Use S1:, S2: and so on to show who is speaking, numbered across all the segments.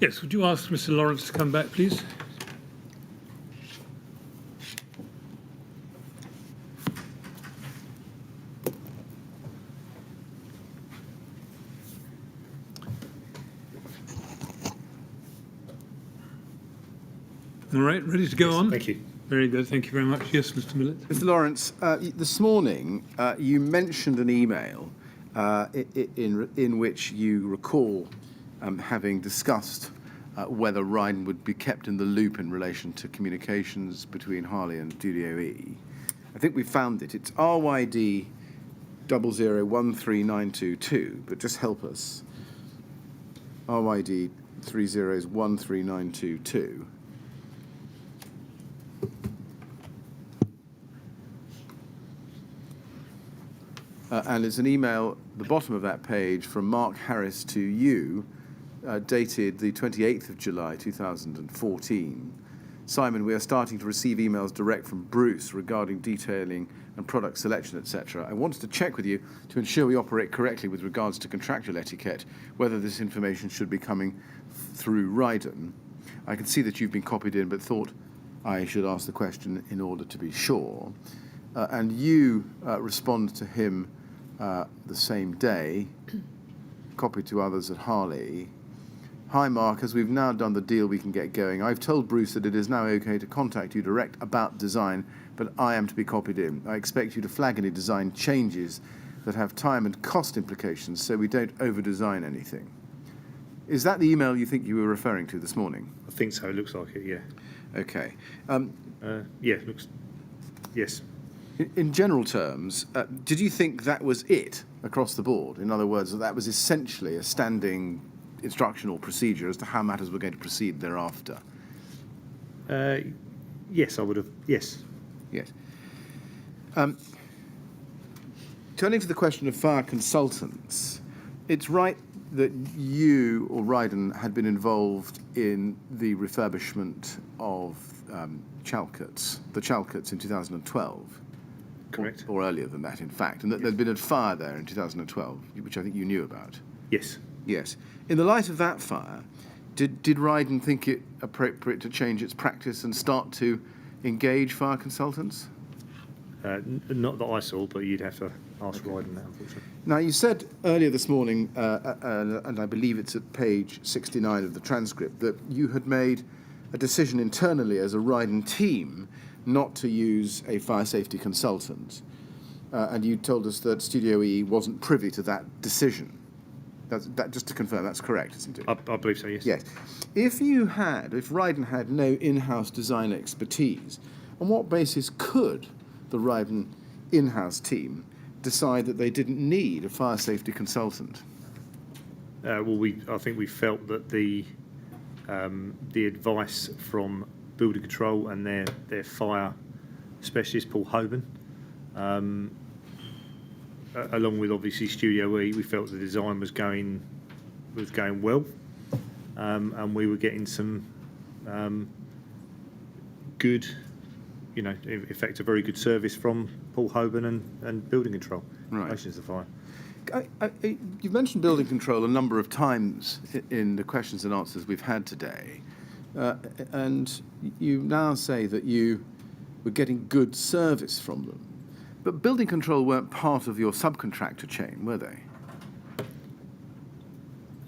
S1: Yes, would you ask Mr. Lawrence to come back, please? All right, ready to go on?
S2: Thank you.
S1: Very good, thank you very much. Yes, Mr. Millett.
S3: Mr. Lawrence, this morning you mentioned an email in which you recall having discussed whether Ryden would be kept in the loop in relation to communications between Harley and Studio E. I think we found it. It's RYD 0013922, but just help us. RYD 13922. And it's an email, the bottom of that page, from Mark Harris to you, dated the 28th of July, 2014. Simon, we are starting to receive emails direct from Bruce regarding detailing and product selection, etc. I wanted to check with you to ensure we operate correctly with regards to contractual etiquette, whether this information should be coming through Ryden. I can see that you've been copied in, but thought I should ask the question in order to be sure. And you respond to him the same day, copied to others at Harley. Hi, Mark, as we've now done the deal, we can get going. I've told Bruce that it is now okay to contact you direct about design, but I am to be copied in. I expect you to flag any design changes that have time and cost implications so we don't over-design anything. Is that the email you think you were referring to this morning?
S2: I think so. It looks like it, yeah.
S3: Okay.
S2: Yeah, it looks... Yes.
S3: In general terms, did you think that was it across the board? In other words, that was essentially a standing instructional procedure as to how matters were going to proceed thereafter?
S2: Yes, I would have. Yes.
S3: Yes. Turning to the question of fire consultants, it's right that you or Ryden had been involved in the refurbishment of the Chalkerts in 2012.
S2: Correct.
S3: Or earlier than that, in fact, and that there'd been a fire there in 2012, which I think you knew about.
S2: Yes.
S3: Yes. In the light of that fire, did Ryden think it appropriate to change its practice and start to engage fire consultants?
S2: Not that I saw, but you'd have to ask Ryden that, unfortunately.
S3: Now, you said earlier this morning, and I believe it's at page 69 of the transcript, that you had made a decision internally as a Ryden team not to use a fire safety consultant. And you told us that Studio E wasn't privy to that decision. That, just to confirm, that's correct, isn't it?
S2: I believe so, yes.
S3: Yes. If Ryden had no in-house design expertise, on what basis could the Ryden in-house team decide that they didn't need a fire safety consultant?
S2: Well, I think we felt that the advice from Building Control and their fire specialist, Paul Hoban, along with obviously Studio E, we felt the design was going well, and we were getting some good, in effect, a very good service from Paul Hoban and Building Control.
S3: Right.
S2: Relations to fire.
S3: You've mentioned Building Control a number of times in the questions and answers we've had today, and you now say that you were getting good service from them. But Building Control weren't part of your subcontractor chain, were they?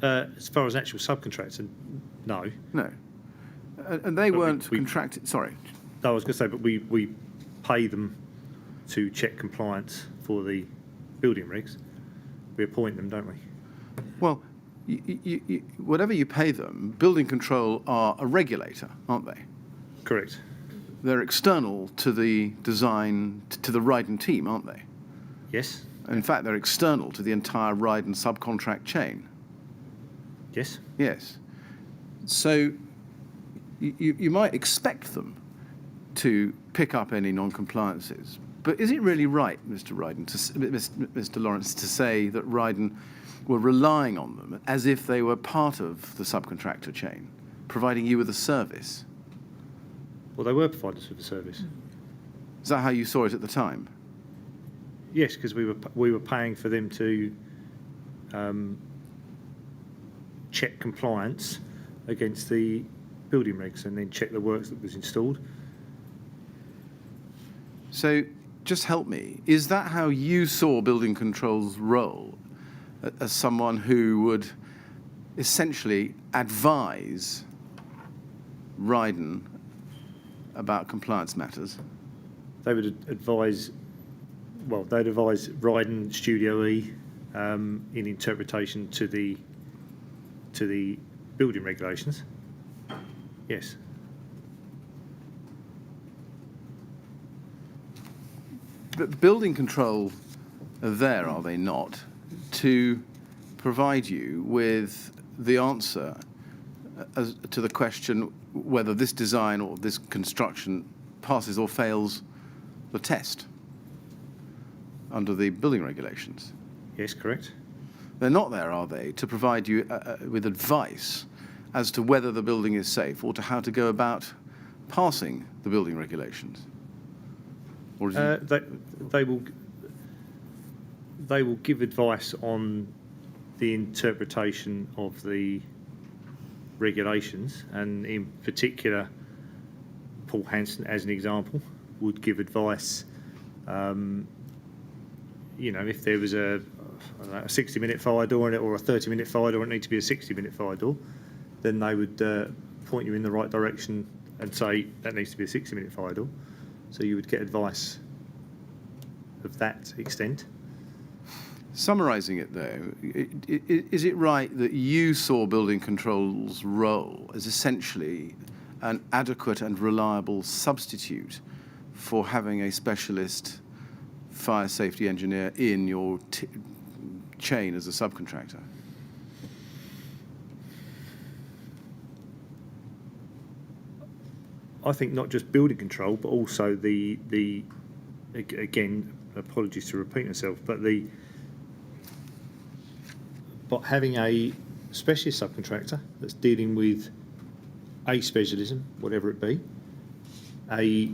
S2: As far as actual subcontractor, no.
S3: No. And they weren't contracted... Sorry.
S2: No, I was going to say, but we pay them to check compliance for the building rigs. We appoint them, don't we?
S3: Well, whatever you pay them, Building Control are a regulator, aren't they?
S2: Correct.
S3: They're external to the design, to the Ryden team, aren't they?
S2: Yes.
S3: In fact, they're external to the entire Ryden subcontract chain.
S2: Yes.
S3: Yes. So you might expect them to pick up any non-compliances, but is it really right, Mr. Lawrence, to say that Ryden were relying on them as if they were part of the subcontractor chain, providing you with a service?
S2: Well, they were providing us with a service.
S3: Is that how you saw it at the time?
S2: Yes, because we were paying for them to check compliance against the building regs and then check the works that was installed.
S3: So just help me. Is that how you saw building control's role as someone who would essentially advise Ryden about compliance matters?
S2: They would advise, well, they'd advise Ryden Studio E in interpretation to the building regulations. Yes.
S3: But building control are there, are they not, to provide you with the answer as to the question whether this design or this construction passes or fails the test under the building regulations?
S2: Yes, correct.
S3: They're not there, are they, to provide you with advice as to whether the building is safe or to how to go about passing the building regulations? Or is it...
S2: They will give advice on the interpretation of the regulations, and in particular, Paul Hanson, as an example, would give advice. If there was a 60-minute fire door in it or a 30-minute fire door, it needs to be a 60-minute fire door, then they would point you in the right direction and say that needs to be a 60-minute fire door. So you would get advice of that extent.
S3: Summarising it, though, is it right that you saw building control's role as essentially an adequate and reliable substitute for having a specialist fire safety engineer in your chain as a subcontractor?
S2: I think not just building control, but also the again, apologies to repeat myself, but having a specialist subcontractor that's dealing with a specialism, whatever it be, a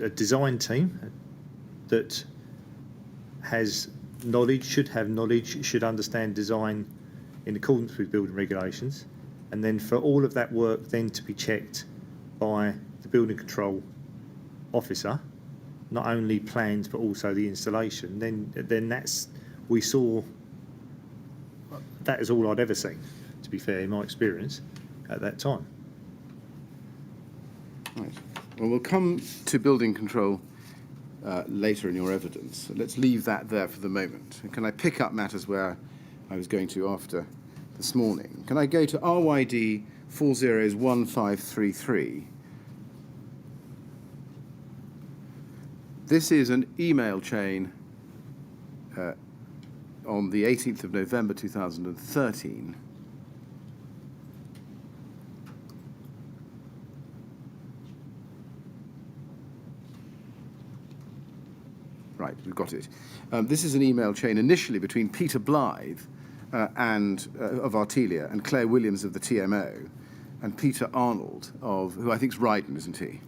S2: design team that has knowledge, should have knowledge, should understand design in accordance with building regulations, and then for all of that work then to be checked by the building control officer, not only plans but also the installation, then that's, we saw, that is all I'd ever seen, to be fair, in my experience at that time.
S3: Right. Well, we'll come to building control later in your evidence. So let's leave that there for the moment. Can I pick up matters where I was going to after this morning? Can I go to RYD 401533? This is an email chain on the 18th of November 2013. Right, we've got it. This is an email chain initially between Peter Blythe of Artelia and Claire Williams of the TMO and Peter Arnold of, who I think is Ryden, isn't he?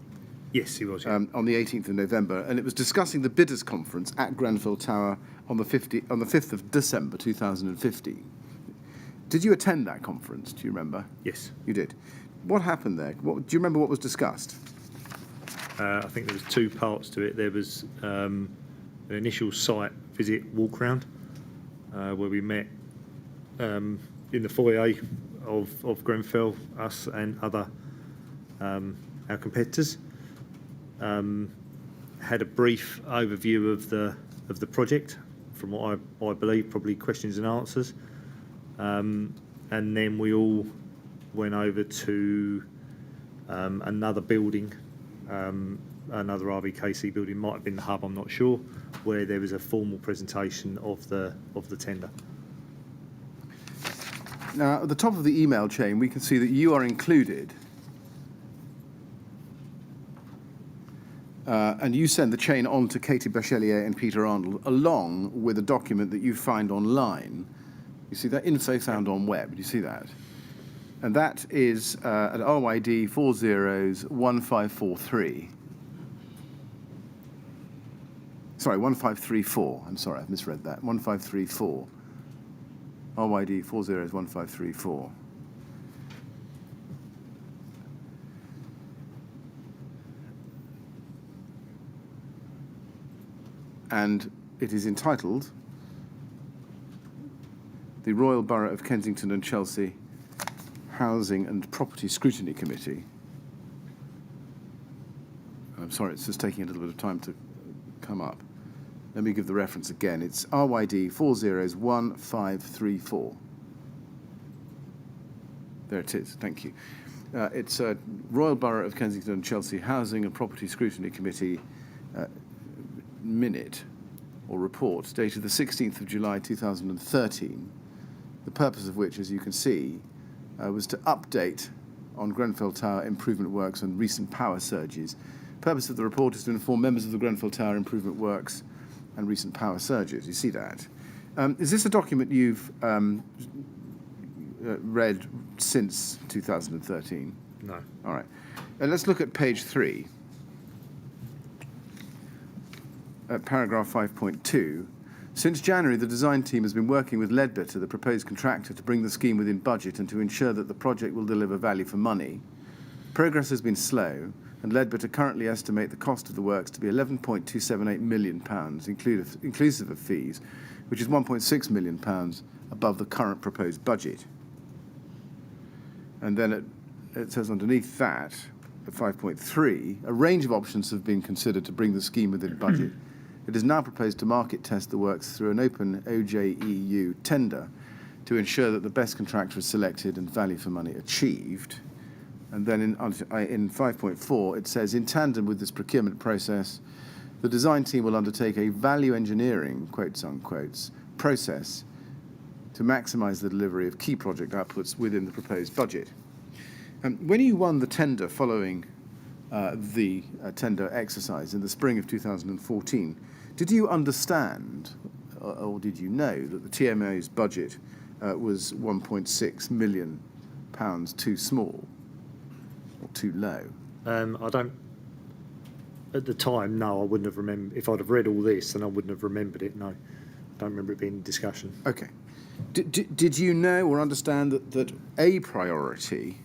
S2: Yes, he was. Yeah.
S3: On the 18th of November, and it was discussing the bidders' conference at Grenfell Tower on the 5th of December 2015. Did you attend that conference? Do you remember?
S2: Yes.
S3: You did. What happened there? Do you remember what was discussed?
S2: I think there was two parts to it. There was an initial site visit walk round where we met in the foyer of Grenfell, us and other our competitors. Had a brief overview of the project, from what I believe, probably questions and answers, and then we all went over to another building, another RVKC building, might have been the hub, I'm not sure, where there was a formal presentation of the tender.
S3: Now, at the top of the email chain, we can see that you are included. And you send the chain on to Katie Bachelier and Peter Arnold, along with a document that you find online. You see that? Info found on web. Do you see that? And that is at RYD 401543. Sorry, 1534. I'm sorry, I've misread that. 1534. RYD 401534. And it is entitled the Royal Borough of Kensington and Chelsea Housing and Property Scrutiny Committee. I'm sorry, it's just taking a little bit of time to come up. Let me give the reference again. It's RYD 401534. There it is, thank you. It's a Royal Borough of Kensington and Chelsea Housing and Property Scrutiny Committee minute or report dated the 16th of July 2013, the purpose of which, as you can see, was to update on Grenfell Tower improvement works and recent power surges. The purpose of the report is to inform members of the Grenfell Tower improvement works and recent power surges. You see that? Is this a document you've read since 2013?
S2: No.
S3: All right. Let's look at page 3. At paragraph 5.2, since January, the design team has been working with Leadbetter, the proposed contractor, to bring the scheme within budget and to ensure that the project will deliver value for money. Progress has been slow, and Leadbetter currently estimate the cost of the works to be £11.278 million, inclusive of fees, which is £1.6 million above the current proposed budget. And then it says underneath that, at 5.3, a range of options have been considered to bring the scheme within budget. It is now proposed to market test the works through an open OJEU tender to ensure that the best contractor is selected and value for money achieved. And then in 5.4, it says, in tandem with this procurement process, the design team will undertake a value engineering, quotes unquotes, process to maximise the delivery of key project outputs within the proposed budget. When you won the tender following the tender exercise in the spring of 2014, did you understand, or did you know, that the TMO's budget was £1.6 million too small or too low?
S2: I don't. At the time, no, I wouldn't have remembered. If I'd have read all this, then I wouldn't have remembered it. No, I don't remember it being in discussion.
S3: Okay. Did you know or understand that a priority,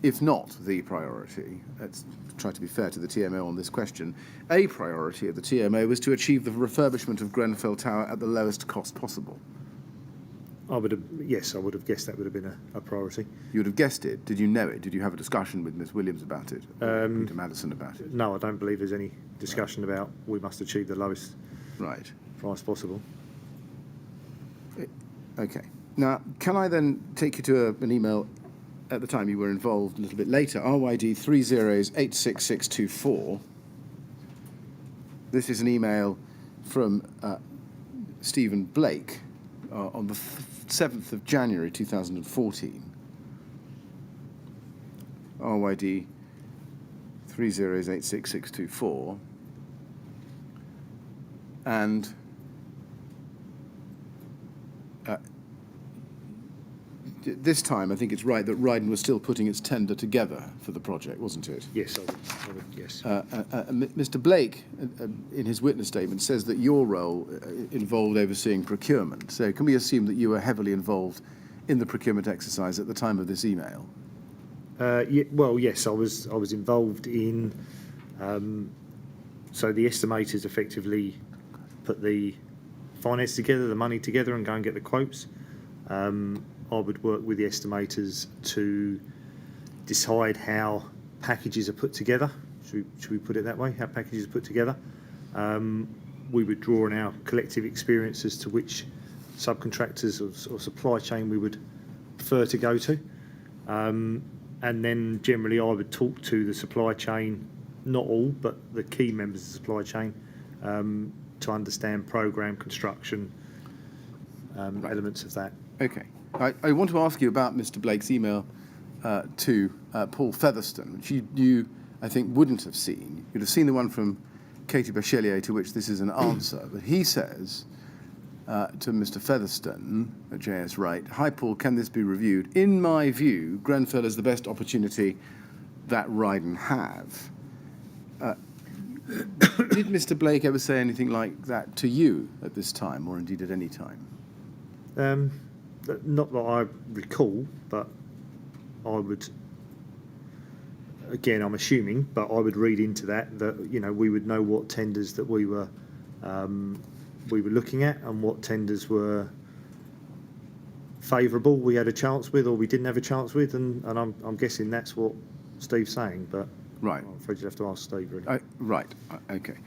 S3: if not the priority, let's try to be fair to the TMO on this question, a priority of the TMO was to achieve the refurbishment of Grenfell Tower at the lowest cost possible?
S2: Yes, I would have guessed that would have been a priority.
S3: You would have guessed it. Did you know it? Did you have a discussion with Ms Williams about it? Or Peter Madison about it?
S2: No, I don't believe there's any discussion about we must achieve the lowest price possible.
S3: Okay. Now, can I then take you to an email at the time you were involved a little bit later, RYD 3086624. This is an email from Stephen Blake on the 7th of January 2014. RYD 3086624. And this time, I think it's right that Ryden was still putting its tender together for the project, wasn't it?
S2: Yes, I would yes.
S3: Mr. Blake, in his witness statement, says that your role involved overseeing procurement. So can we assume that you were heavily involved in the procurement exercise at the time of this email?
S2: Well, yes, I was involved in. So the estimators effectively put the finance together, the money together, and go and get the quotes. I would work with the estimators to decide how packages are put together. Should we put it that way? How packages are put together. We would draw on our collective experience as to which subcontractors or supply chain we would prefer to go to. And then generally I would talk to the supply chain, not all, but the key members of the supply chain, to understand programme, construction, elements of that.
S3: Okay. I want to ask you about Mr. Blake's email to Paul Featherstone, which you, I think, wouldn't have seen. You'd have seen the one from Katie Bachelier, to which this is an answer. But he says to Mr. Featherstone at JS Wright, "Hi, Paul, can this be reviewed? In my view, Grenfell is the best opportunity that Ryden have." Did Mr. Blake ever say anything like that to you at this time, or indeed at any time?
S2: Not that I recall, but I would, again, I'm assuming, but I would read into that, we would know what tenders that we were looking at and what tenders were favourable we had a chance with or we didn't have a chance with, and I'm guessing that's what Steve's saying, but
S3: Right.
S2: I'm afraid you'll have to ask Steve, really.
S3: Right. Okay.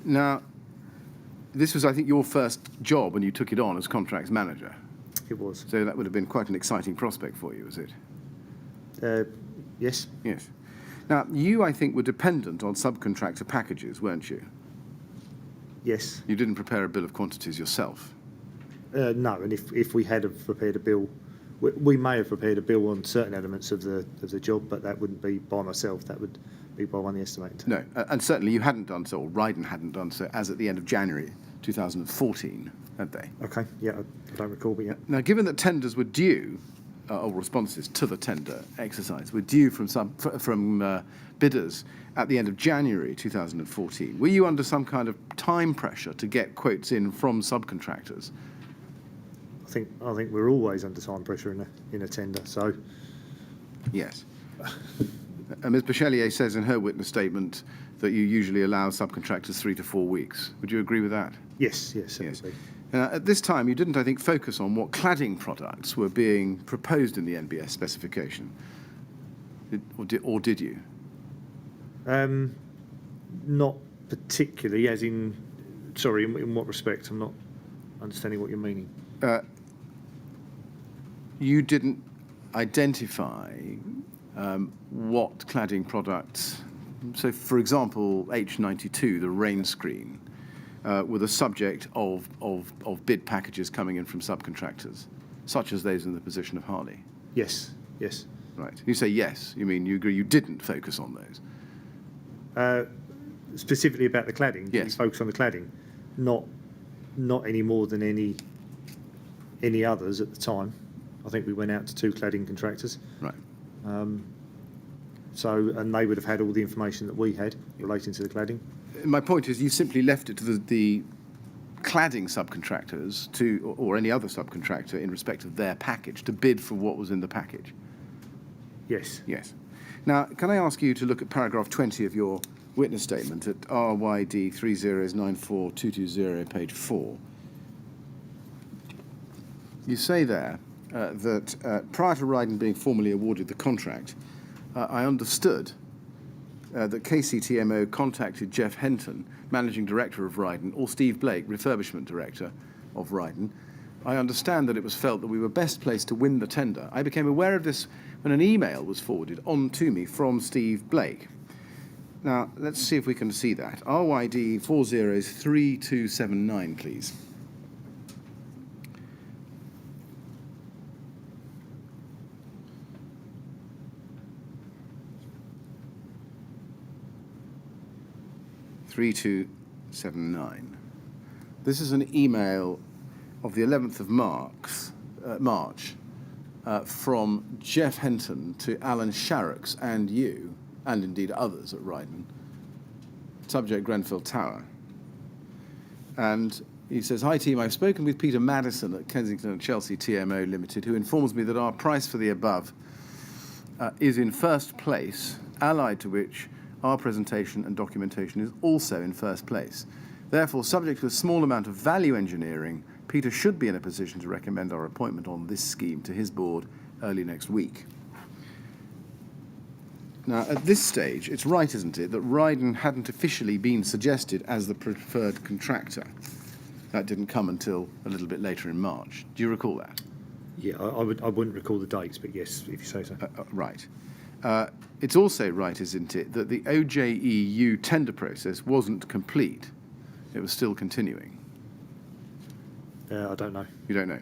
S3: Now, this was, I think, your first job when you took it on as contracts manager.
S2: It was.
S3: So that would have been quite an exciting prospect for you, was it?
S2: Yes.
S3: Yes. Now, you, I think, were dependent on subcontractor packages, weren't you?
S2: Yes.
S3: You didn't prepare a bill of quantities yourself.
S2: No, and if we had have prepared a bill, we may have prepared a bill on certain elements of the job, but that wouldn't be by myself. That would be by one of the estimating team.
S3: No, and certainly you hadn't done so, or Ryden hadn't done so, as at the end of January 2014, had they?
S2: Okay, yeah, I don't recall, but yeah.
S3: Now, given that tenders were due, or responses to the tender exercise were due from bidders at the end of January 2014, were you under some kind of time pressure to get quotes in from subcontractors?
S2: I think we're always under time pressure in a tender, so...
S3: Yes. Ms. Bachelier says in her witness statement that you usually allow subcontractors 3 to 4 weeks. Would you agree with that?
S2: Yes.
S3: At this time, you didn't, I think, focus on what cladding products were being proposed in the NBS specification. Or did you?
S2: Not particularly, as in... Sorry, in what respect? I'm not understanding what you're meaning.
S3: You didn't identify what cladding products... So, for example, H92, the rain screen, were the subject of bid packages coming in from subcontractors, such as those in the position of Harley.
S2: Yes.
S3: Right. You say yes. You mean you agree you didn't focus on those?
S2: Specifically about the cladding?
S3: Yes.
S2: Did we focus on the cladding? Not any more than any others at the time. I think we went out to 2 cladding contractors.
S3: Right.
S2: And they would have had all the information that we had relating to the cladding.
S3: My point is you simply left it to the cladding subcontractors or any other subcontractor in respect of their package to bid for what was in the package.
S2: Yes.
S3: Yes. Now, can I ask you to look at paragraph 20 of your witness statement at RYD 3094220, page 4. You say there that prior to Ryden being formally awarded the contract, I understood that KCTMO contacted Jeff Henton, Managing Director of Ryden, or Steve Blake, Refurbishment Director of Ryden. I understand that it was felt that we were best placed to win the tender. I became aware of this when an email was forwarded on to me from Steve Blake. Now, let's see if we can see that. RYD 403279, please. (3279). This is an email of the 11th of March from Jeff Henton to Alan Sharrocks and you, and indeed others at Ryden. Subject Grenfell Tower. And he says, "Hi team, I've spoken with Peter Madison at Kensington and Chelsea TMO Limited, who informs me that our price for the above is in first place, allied to which our presentation and documentation is also in first place. Therefore, subject to a small amount of value engineering, Peter should be in a position to recommend our appointment on this scheme to his board early next week." Now, at this stage, it's right, isn't it, that Ryden hadn't officially been suggested as the preferred contractor. That didn't come until a little bit later in March. Do you recall that?
S2: Yeah, I wouldn't recall the dates, but yes, if you say so.
S3: Right. It's also right, isn't it, that the OJEU tender process wasn't complete. It was still continuing.
S2: I don't know.
S3: You don't know.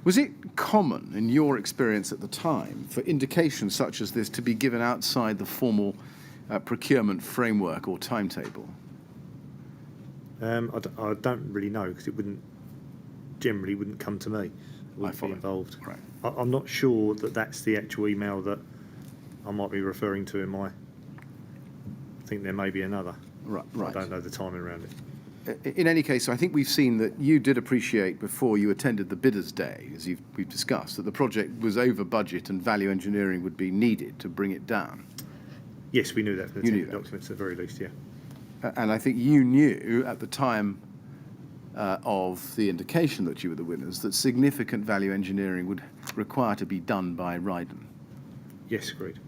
S3: Was it common, in your experience at the time, for indications such as this to be given outside the formal procurement framework or timetable?
S2: I don't really know, because it generally wouldn't come to me. I wouldn't be involved.
S3: Right.
S2: I'm not sure that that's the actual email that I might be referring to in my... I think there may be another.
S3: Right.
S2: I don't know the timing around it.
S3: in any case, I think we've seen that you did appreciate before you attended the bidders' day, as we've discussed, that the project was over budget and value engineering would be needed to bring it down.
S2: Yes, we knew that from the
S3: You knew
S2: technical
S3: that.
S2: documents at the very least, yeah.
S3: And I think you knew at the time of the indication that you were the winners that significant value engineering would require to be done by Ryden.
S2: Yes, agreed.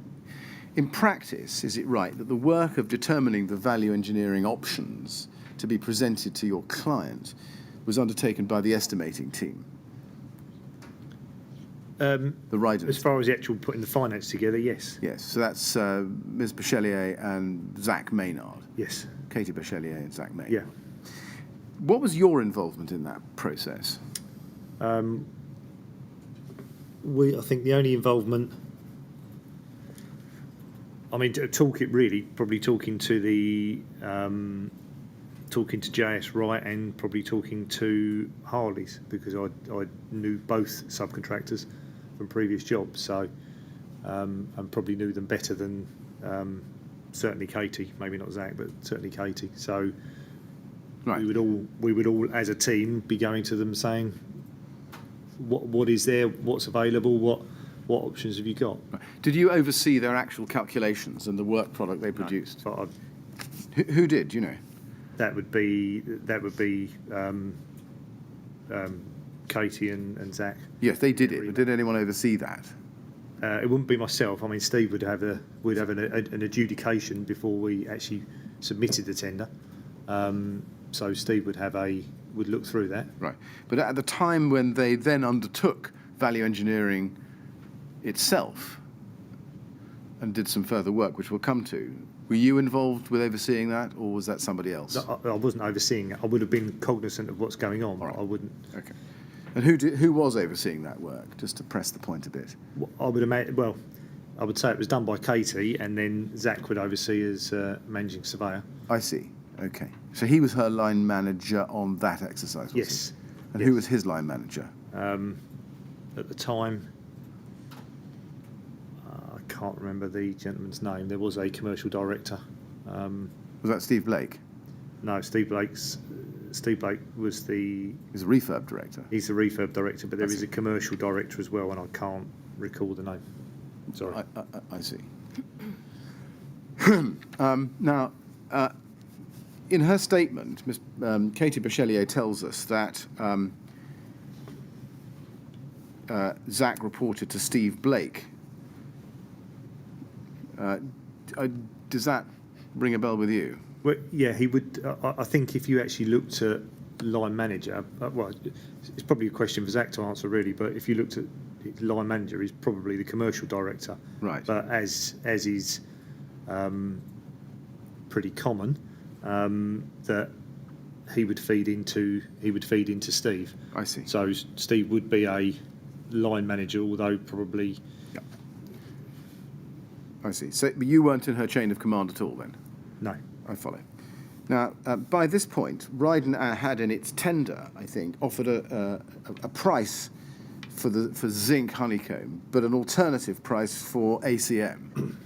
S3: In practice, is it right that the work of determining the value engineering options to be presented to your client was undertaken by the estimating team? The Ryden.
S2: As far as the actual putting the finance together, yes.
S3: Yes, so that's Ms. Bachelier and Zach Maynard.
S2: Yes.
S3: Katie Bachelier and Zach Maynard.
S2: Yeah.
S3: What was your involvement in that process?
S2: I think the only involvement, I mean, to talk it really, probably talking to the, talking to JS Wright and probably talking to Harley's, because I knew both subcontractors from previous jobs, so and probably knew them better than certainly Katie, maybe not Zach, but certainly Katie. So
S3: Right.
S2: we would all as a team be going to them saying, what is there, what's available, what options have you got?
S3: Did you oversee their actual calculations and the work product they produced?
S2: But
S3: Who did, do you know?
S2: that would be Katie and Zach.
S3: Yes, they did it, but did anyone oversee that?
S2: It wouldn't be myself. I mean, Steve would have an adjudication before we actually submitted the tender. So Steve would look through that.
S3: Right. But at the time when they then undertook value engineering itself and did some further work, which we'll come to, were you involved with overseeing that, or was that somebody else?
S2: No, I wasn't overseeing it. I would have been cognizant of what's going on.
S3: Right.
S2: I wouldn't.
S3: Okay. And who was overseeing that work, just to press the point a bit?
S2: I would imagine. Well, I would say it was done by Katie, and then Zach would oversee as managing surveyor.
S3: I see. Okay. So he was her line manager on that exercise, was
S2: Yes.
S3: he? And
S2: Yes.
S3: who was his line manager?
S2: At the time, I can't remember the gentleman's name. There was a commercial director.
S3: Was that Steve Blake?
S2: No, Steve Blake was
S3: He was a refurb director.
S2: he's the refurb director, but there
S3: I
S2: is
S3: see.
S2: a commercial director as well, and I can't recall the name. Sorry.
S3: I see. Now, in her statement, Katie Bachelier tells us that Zach reported to Steve Blake. Does that ring a bell with you?
S2: Well, yeah, he would. I think if you actually looked at line manager, well, it's probably a question for Zach to answer really. But if you looked at line manager, he's probably the commercial director.
S3: Right.
S2: But as is pretty common, that he would feed into Steve.
S3: I see.
S2: So Steve would be a line manager, although probably.
S3: Yeah. I see. So but you weren't in her chain of command at all then?
S2: No.
S3: I follow. Now, by this point, Ryden had in its tender, I think, offered a price for zinc honeycomb, but an alternative price for ACM.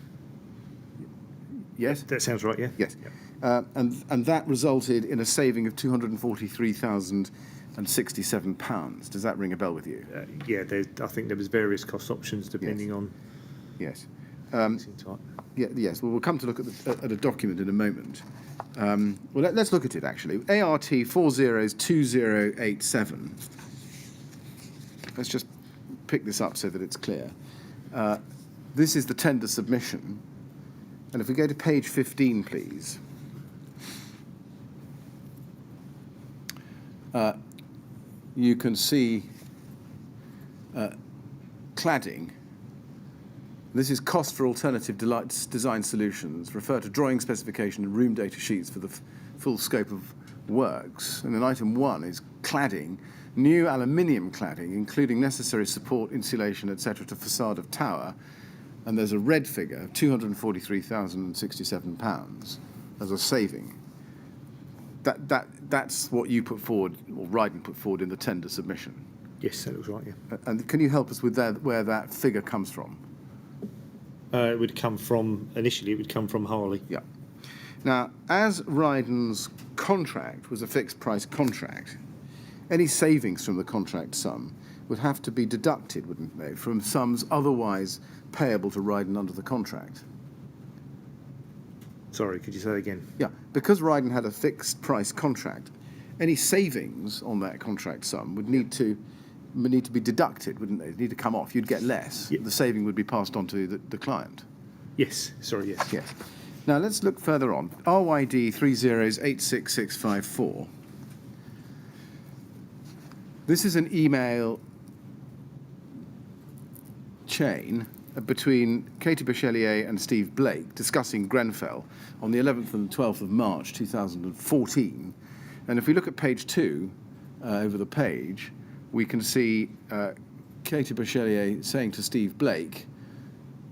S3: Yes?
S2: That sounds right, yeah?
S3: Yes.
S2: Yeah.
S3: And that resulted in a saving of £243,067. Does that ring a bell with you?
S2: Yeah, I think there was various cost options depending on.
S3: Yes.
S2: Type.
S3: Yeah, yes, well, we'll come to look at a document in a moment. Well, let's look at it, actually. ART 402087. Let's just pick this up so that it's clear. This is the tender submission. And if we go to page 15, please. You can see cladding. This is cost for alternative design solutions. Refer to drawing specification and room data sheets for the full scope of works. And then item 1 is cladding, new aluminium cladding, including necessary support, insulation, etc., to facade of tower. And there's a red figure of £243,067 as a saving. That's what you put forward, or Ryden put forward in the tender submission.
S2: Yes, that looks right, yeah.
S3: And can you help us with where that figure comes from?
S2: It would come from Harley.
S3: Yeah. Now, as Ryden's contract was a fixed price contract, any savings from the contract sum would have to be deducted, wouldn't they, from sums otherwise payable to Ryden under the contract?
S2: Sorry, could you say that again?
S3: Yeah, because Ryden had a fixed price contract, any savings on that contract sum would need to be deducted, wouldn't they? They'd need to come off. You'd get less.
S2: Yep.
S3: The saving would be passed on to the client.
S2: Yes, sorry, yes.
S3: Yes. Now let's look further on. RYD 3086654. This is an email chain between Katie Bachelier and Steve Blake discussing Grenfell on the 11th and 12th of March 2014. And if we look at page 2, over the page, we can see Katie Bachelier saying to Steve Blake,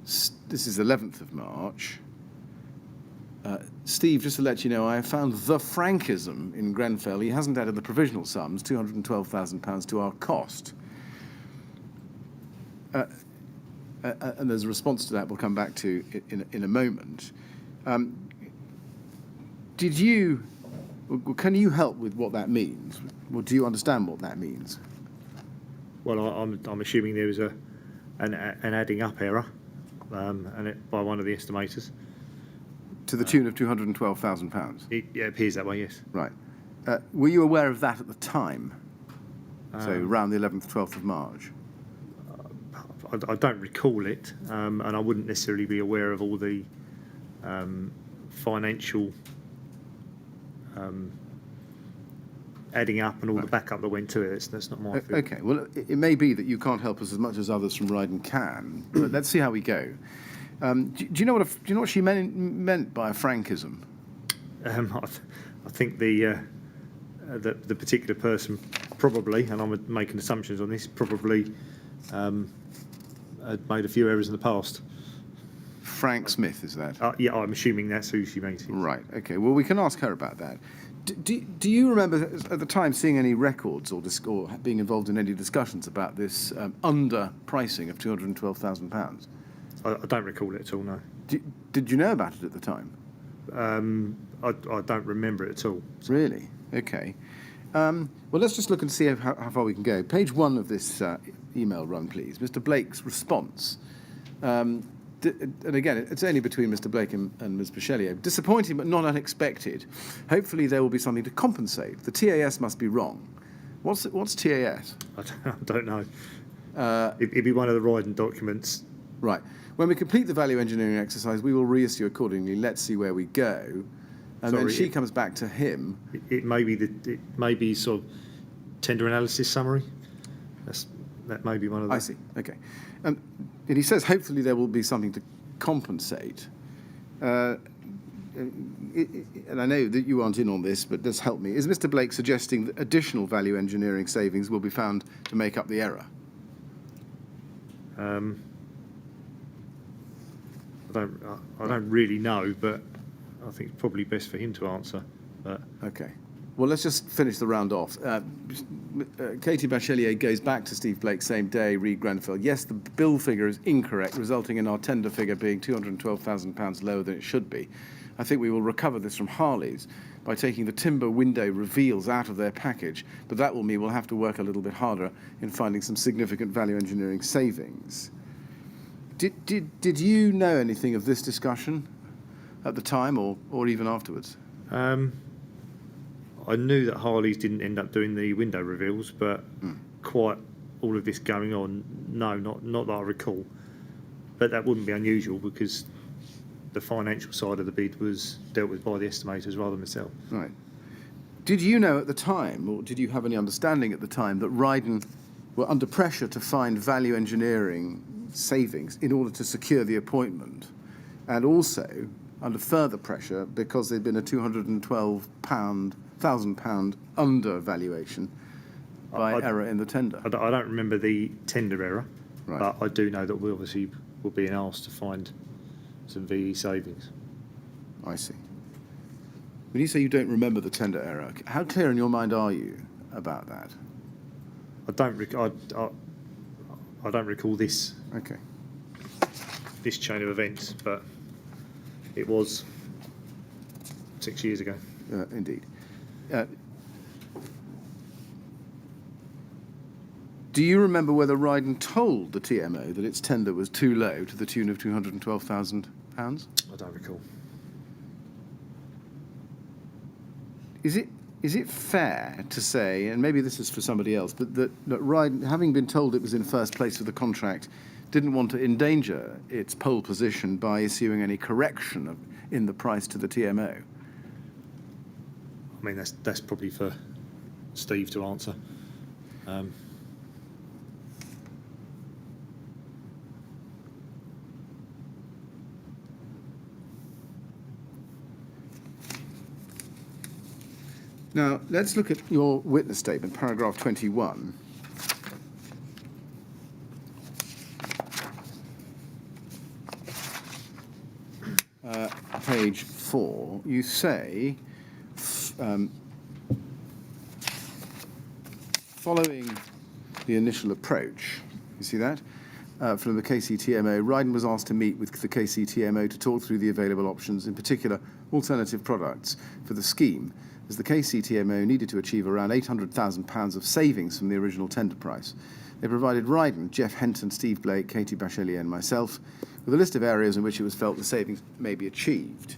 S3: this is 11th of March, Steve, just to let you know, I have found the Frankism in Grenfell. He hasn't added the provisional sums, £212,000 to our cost. And there's a response to that we'll come back to in a moment. Can you help with what that means? Or do you understand what that means?
S2: Well, I'm assuming there was an adding up error by one of the estimators.
S3: To the tune of £212,000?
S2: It appears that way, yes.
S3: Right. Were you aware of that at the time? So around the 11th, 12th of March?
S2: I don't recall it, and I wouldn't necessarily be aware of all the financial adding up and all the backup that went to it. That's not my field.
S3: Okay, well, it may be that you can't help us as much as others from Ryden can, but let's see how we go. Do you know what she meant by a Frankism?
S2: I think the particular person probably, and I'm making assumptions on this, probably had made a few errors in the past.
S3: Frank Smith, is that?
S2: Yeah, I'm assuming that's who she means.
S3: Right, okay. Well, we can ask her about that. Do you remember at the time seeing any records or being involved in any discussions about this underpricing of £212,000?
S2: I don't recall it at all, no.
S3: Did you know about it at the time?
S2: I don't remember it at all.
S3: Really? Okay. Well, let's just look and see how far we can go. Page 1 of this email run, please. Mr. Blake's response. And again, it's only between Mr. Blake and Ms. Bachelier. Disappointing, but not unexpected. Hopefully there will be something to compensate. The TAS must be wrong. What's TAS?
S2: I don't know. It'd be one of the Ryden documents.
S3: Right. When we complete the value engineering exercise, we will reissue accordingly. Let's see where we go. And then she comes back to him.
S2: It may be sort of tender analysis summary. That may be one of them.
S3: I see. Okay. And he says hopefully there will be something to compensate. And I know that you aren't in on this, but does help me. Is Mr. Blake suggesting that additional value engineering savings will be found to make up the error?
S2: I don't really know, but I think it's probably best for him to answer. But
S3: okay. Well, let's just finish the round off. Katie Bachelier goes back to Steve Blake same day, read Grenfell. Yes, the bill figure is incorrect, resulting in our tender figure being £212,000 lower than it should be. I think we will recover this from Harley's by taking the timber window reveals out of their package, but that will mean we'll have to work a little bit harder in finding some significant value engineering savings. Did you know anything of this discussion at the time or even afterwards?
S2: I knew that Harley's didn't end up doing the window reveals, but quite all of this going on, no, not that I recall. But that wouldn't be unusual because the financial side of the bid was dealt with by the estimators rather than myself.
S3: Right. Did you know at the time, or did you have any understanding at the time, that Ryden were under pressure to find value engineering savings in order to secure the appointment, and also under further pressure because there'd been a £212,000 undervaluation by error in the tender?
S2: I don't remember the tender error,
S3: right.
S2: But I do know that we obviously were being asked to find some VE savings.
S3: I see. When you say you don't remember the tender error, how clear in your mind are you about that?
S2: I don't recall this.
S3: Okay.
S2: This chain of events, but it was 6 years ago.
S3: Indeed. Do you remember whether Ryden told the TMO that its tender was too low to the tune of £212,000?
S2: I don't recall.
S3: Is it fair to say, and maybe this is for somebody else, but that Ryden, having been told it was in first place for the contract, didn't want to endanger its pole position by issuing any correction in the price to the TMO?
S2: I mean, that's probably for Steve to answer.
S3: Now, let's look at your witness statement, paragraph 21. Page 4, you say, following the initial approach, you see that, from the KCTMO, Ryden was asked to meet with the KCTMO to talk through the available options, in particular alternative products for the scheme, as the KCTMO needed to achieve around £800,000 of savings from the original tender price. They provided Ryden, Jeff Henton, Steve Blake, Katie Bachelier and myself with a list of areas in which it was felt the savings may be achieved.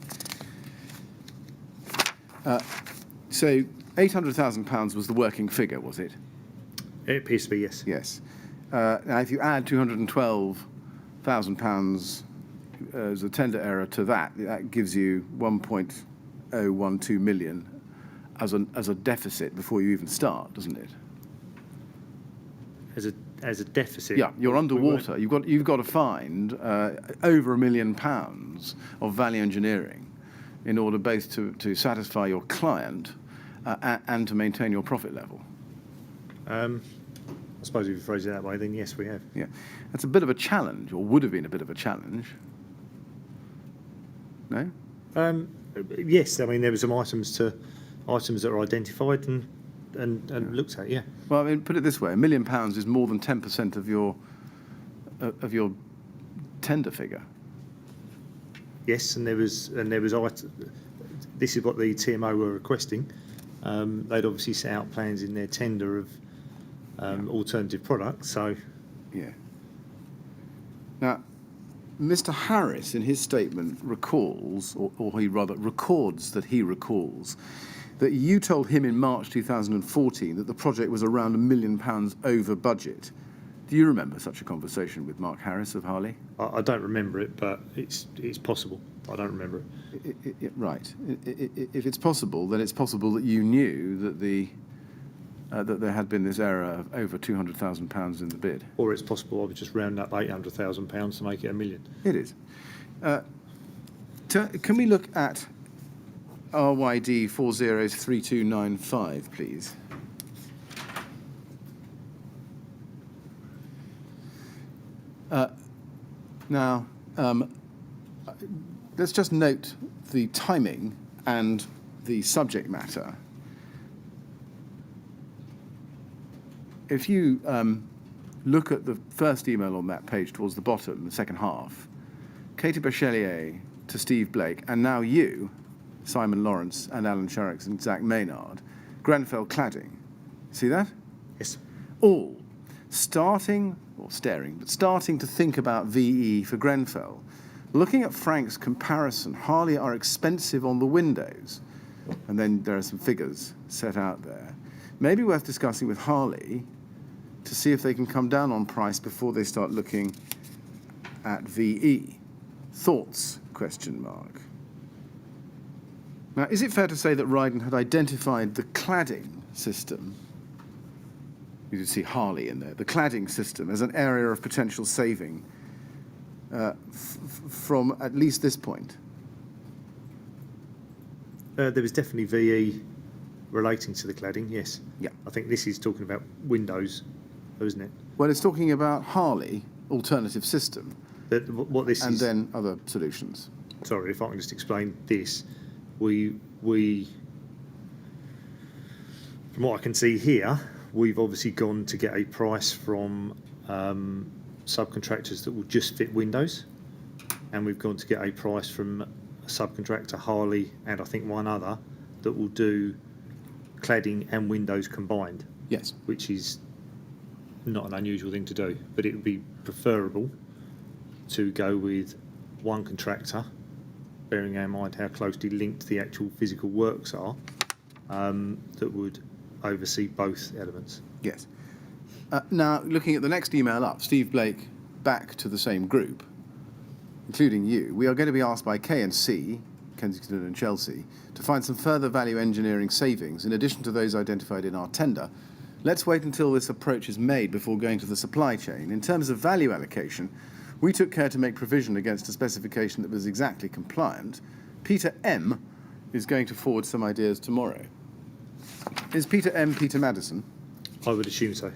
S3: So £800,000 was the working figure, was it?
S2: It appears to be, yes.
S3: Yes. Now, if you add £212,000 as a tender error to that, that gives you 1.012 million as a deficit before you even start, doesn't it?
S2: As a deficit.
S3: Yeah, you're underwater. You've got to find over £1 million of value engineering in order both to satisfy your client and to maintain your profit level.
S2: I suppose if you phrase it that way, then yes, we have.
S3: Yeah, that's a bit of a challenge, or would have been a bit of a challenge. No?
S2: Yes, I mean there were some items that are identified and looked at. Yeah.
S3: Well, I mean, put it this way: £1 million is more than 10% of your tender figure.
S2: Yes, and there was this is what the TMO were requesting. They'd obviously set out plans in their tender of alternative products. So,
S3: yeah. Now, Mr. Harris, in his statement, recalls, or he rather records that he recalls, that you told him in March 2014 that the project was around £1 million over budget. Do you remember such a conversation with Mark Harris of Harley?
S2: I don't remember it, but it's possible. I don't remember it.
S3: Right. If it's possible, then it's possible that you knew that that there had been this error of over £200,000 in the bid.
S2: Or it's possible I was just rounding up £800,000 to make it £1 million.
S3: It is. Can we look at RYD 403295, please? Now, let's just note the timing and the subject matter. If you look at the first email on that page towards the bottom, the second half, Katie Bachelier to Steve Blake, and now you, Simon Lawrence and Alan Sharrocks and Zach Maynard, Grenfell Cladding. See that?
S2: Yes.
S3: All starting to think about VE for Grenfell. Looking at Frank's comparison, Harley are expensive on the windows. And then there are some figures set out there. Maybe worth discussing with Harley to see if they can come down on price before they start looking at VE. Thoughts? ? Now, is it fair to say that Ryden had identified the cladding system? You can see Harley in there. The cladding system as an area of potential saving from at least this point.
S2: There was definitely VE relating to the cladding, yes.
S3: Yeah.
S2: I think this is talking about windows, isn't it?
S3: Well, it's talking about Harley alternative system.
S2: What this
S3: and
S2: is,
S3: then other solutions.
S2: Sorry, if I can just explain this. We from what I can see here, we've obviously gone to get a price from subcontractors that will just fit windows, and we've gone to get a price from a subcontractor, Harley, and I think one other, that will do cladding and windows combined,
S3: Yes.
S2: which is not an unusual thing to do, but it would be preferable to go with one contractor, bearing in mind how closely linked the actual physical works are, that would oversee both elements.
S3: Yes. Now, looking at the next email up, Steve Blake back to the same group, including you. We are going to be asked by K&C, Kensington and Chelsea, to find some further value engineering savings in addition to those identified in our tender. Let's wait until this approach is made before going to the supply chain. In terms of value allocation, we took care to make provision against a specification that was exactly compliant. Peter M is going to forward some ideas tomorrow. Is Peter M Peter Madison?
S2: I would assume so.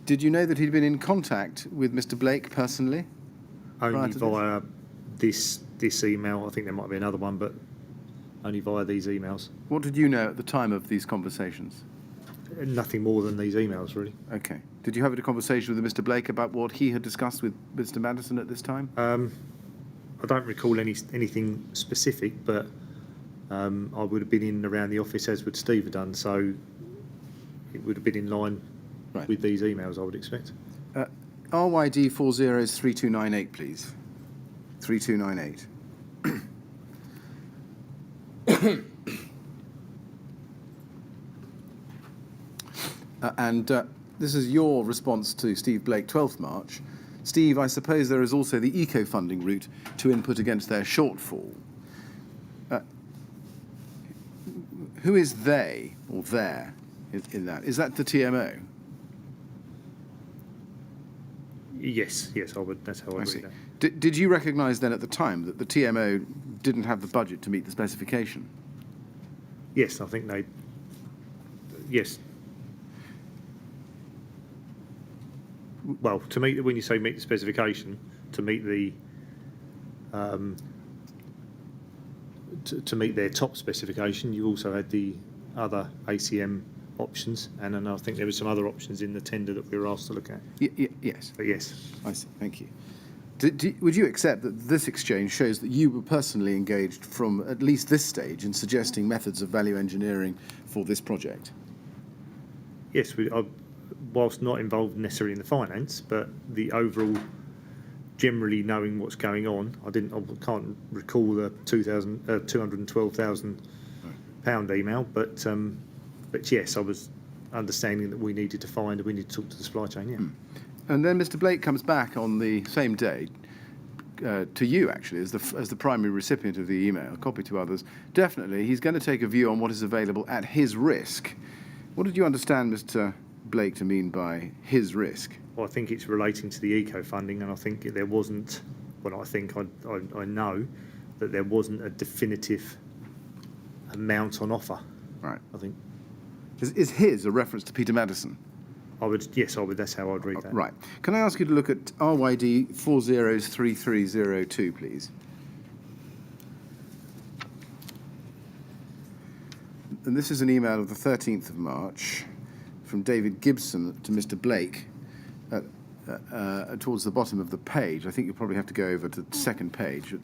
S3: Did you know that he'd been in contact with Mr. Blake personally?
S2: Only
S3: to
S2: via this email. I think there might be another one, but only via these emails.
S3: What did you know at the time of these conversations?
S2: Nothing more than these emails, really.
S3: Okay. Did you have a conversation with Mr. Blake about what he had discussed with Mr. Madison at this time?
S2: I don't recall anything specific, but I would have been in and around the office as would Steve have done, so it would have been in line with these emails, I would expect.
S3: RYD 40 is 3298, please. 3298. And this is your response to Steve Blake, 12th March. Steve, I suppose there is also the eco-funding route to input against their shortfall. Who is they, or there, in that? Is that the TMO?
S2: Yes, I would. That's how I read that.
S3: Did you recognise then at the time that the TMO didn't have the budget to meet the specification?
S2: Yes, I think they. Yes. Well, to meet, when you say meet the specification, to meet the to meet their top specification, you also had the other ACM options, and then I think there were some other options in the tender that we were asked to look at.
S3: Yes.
S2: But yes.
S3: I see. Thank you. Would you accept that this exchange shows that you were personally engaged from at least this stage in suggesting methods of value engineering for this project?
S2: Yes, whilst not involved necessarily in the finance, but the overall, generally knowing what's going on. I can't recall the £212,000 email, but yes, I was understanding that we needed to talk to the supply chain. Yeah.
S3: And then Mr. Blake comes back on the same day to you, actually, as the primary recipient of the email, copy to others. Definitely, he's going to take a view on what is available at his risk. What did you understand, Mr. Blake, to mean by his risk?
S2: Well, I think it's relating to the eco funding, and I think there wasn't. Well, I know that there wasn't a definitive amount on offer.
S3: Right.
S2: I think.
S3: Is his a reference to Peter Madison?
S2: Yes, I would. That's how I'd read that.
S3: Right. Can I ask you to look at RYD 403302, please? And this is an email of the 13th of March from David Gibson to Mr. Blake towards the bottom of the page. I think you'll probably have to go over to the second page.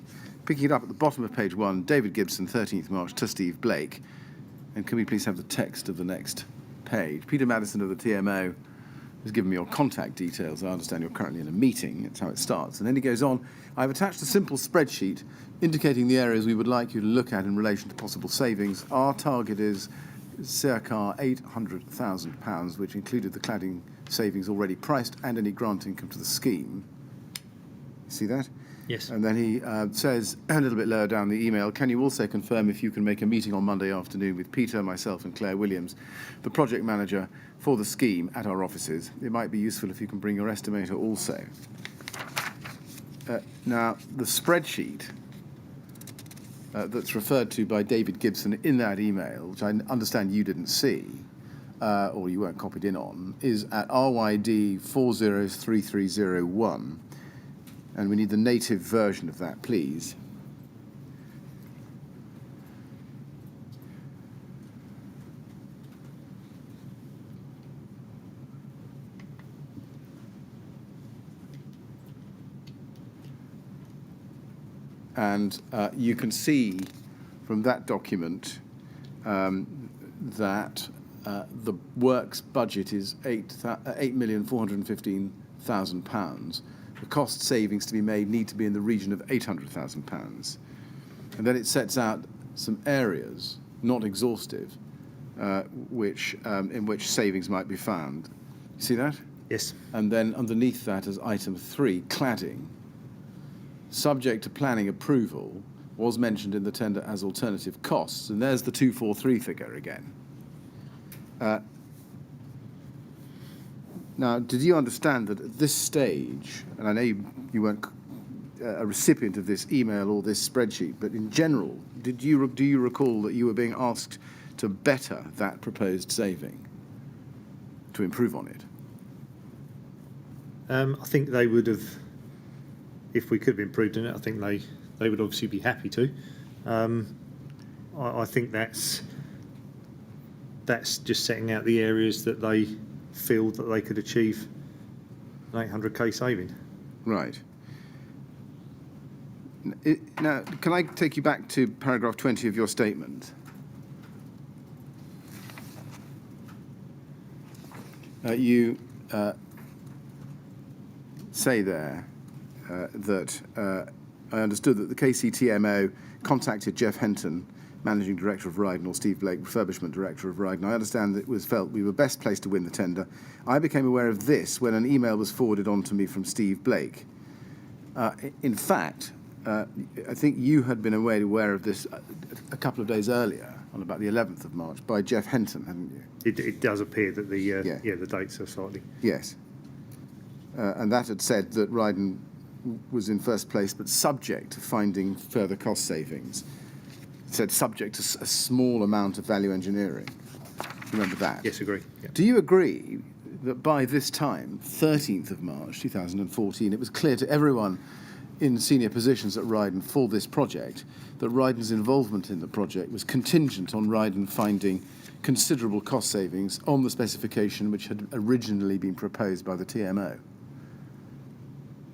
S3: Picking it up at the bottom of page 1, David Gibson, 13th March, to Steve Blake. And can we please have the text of the next page? Peter Madison of the TMO has given me your contact details. I understand you're currently in a meeting. That's how it starts. And then he goes on, I've attached a simple spreadsheet indicating the areas we would like you to look at in relation to possible savings. Our target is circa £800,000, which included the cladding savings already priced and any grant income to the scheme. See that?
S2: Yes.
S3: And then he says, a little bit lower down the email, can you also confirm if you can make a meeting on Monday afternoon with Peter, myself and Claire Williams, the project manager for the scheme at our offices? It might be useful if you can bring your estimator also. Now, the spreadsheet that's referred to by David Gibson in that email, which I understand you didn't see, or you weren't copied in on, is at RYD 403301. And we need the native version of that, please. And you can see from that document that the works budget is £8,415,000. The cost savings to be made need to be in the region of £800,000. And then it sets out some areas, not exhaustive, in which savings might be found. You see that?
S2: Yes.
S3: And then underneath that as item 3, cladding, subject to planning approval, was mentioned in the tender as alternative costs. And there's the 243 figure again. Now, did you understand that at this stage, and I know you weren't a recipient of this email or this spreadsheet, but in general, do you recall that you were being asked to better that proposed saving, to improve on it?
S2: I think they would have, if we could have improved on it, I think they would obviously be happy to. I think that's just setting out the areas that they feel that they could achieve an 800k saving.
S3: Right. Now, can I take you back to paragraph 20 of your statement? You say there that I understood that the KCTMO contacted Jeff Henton, Managing Director of Ryden, or Steve Blake, Refurbishment Director of Ryden. I understand that it was felt we were best placed to win the tender. I became aware of this when an email was forwarded on to me from Steve Blake. In fact, I think you had been aware of this a couple of days earlier, on about the 11th of March, by Jeff Henton, hadn't you?
S2: It does appear that the dates are slightly...
S3: Yes. And that had said that Ryden was in first place, but subject to finding further cost savings. It said subject to a small amount of value engineering. Remember that?
S2: Yes, agree. Yeah.
S3: Do you agree that by this time, 13th of March 2014, it was clear to everyone in senior positions at Ryden for this project that Ryden's involvement in the project was contingent on Ryden finding considerable cost savings on the specification which had originally been proposed by the TMO?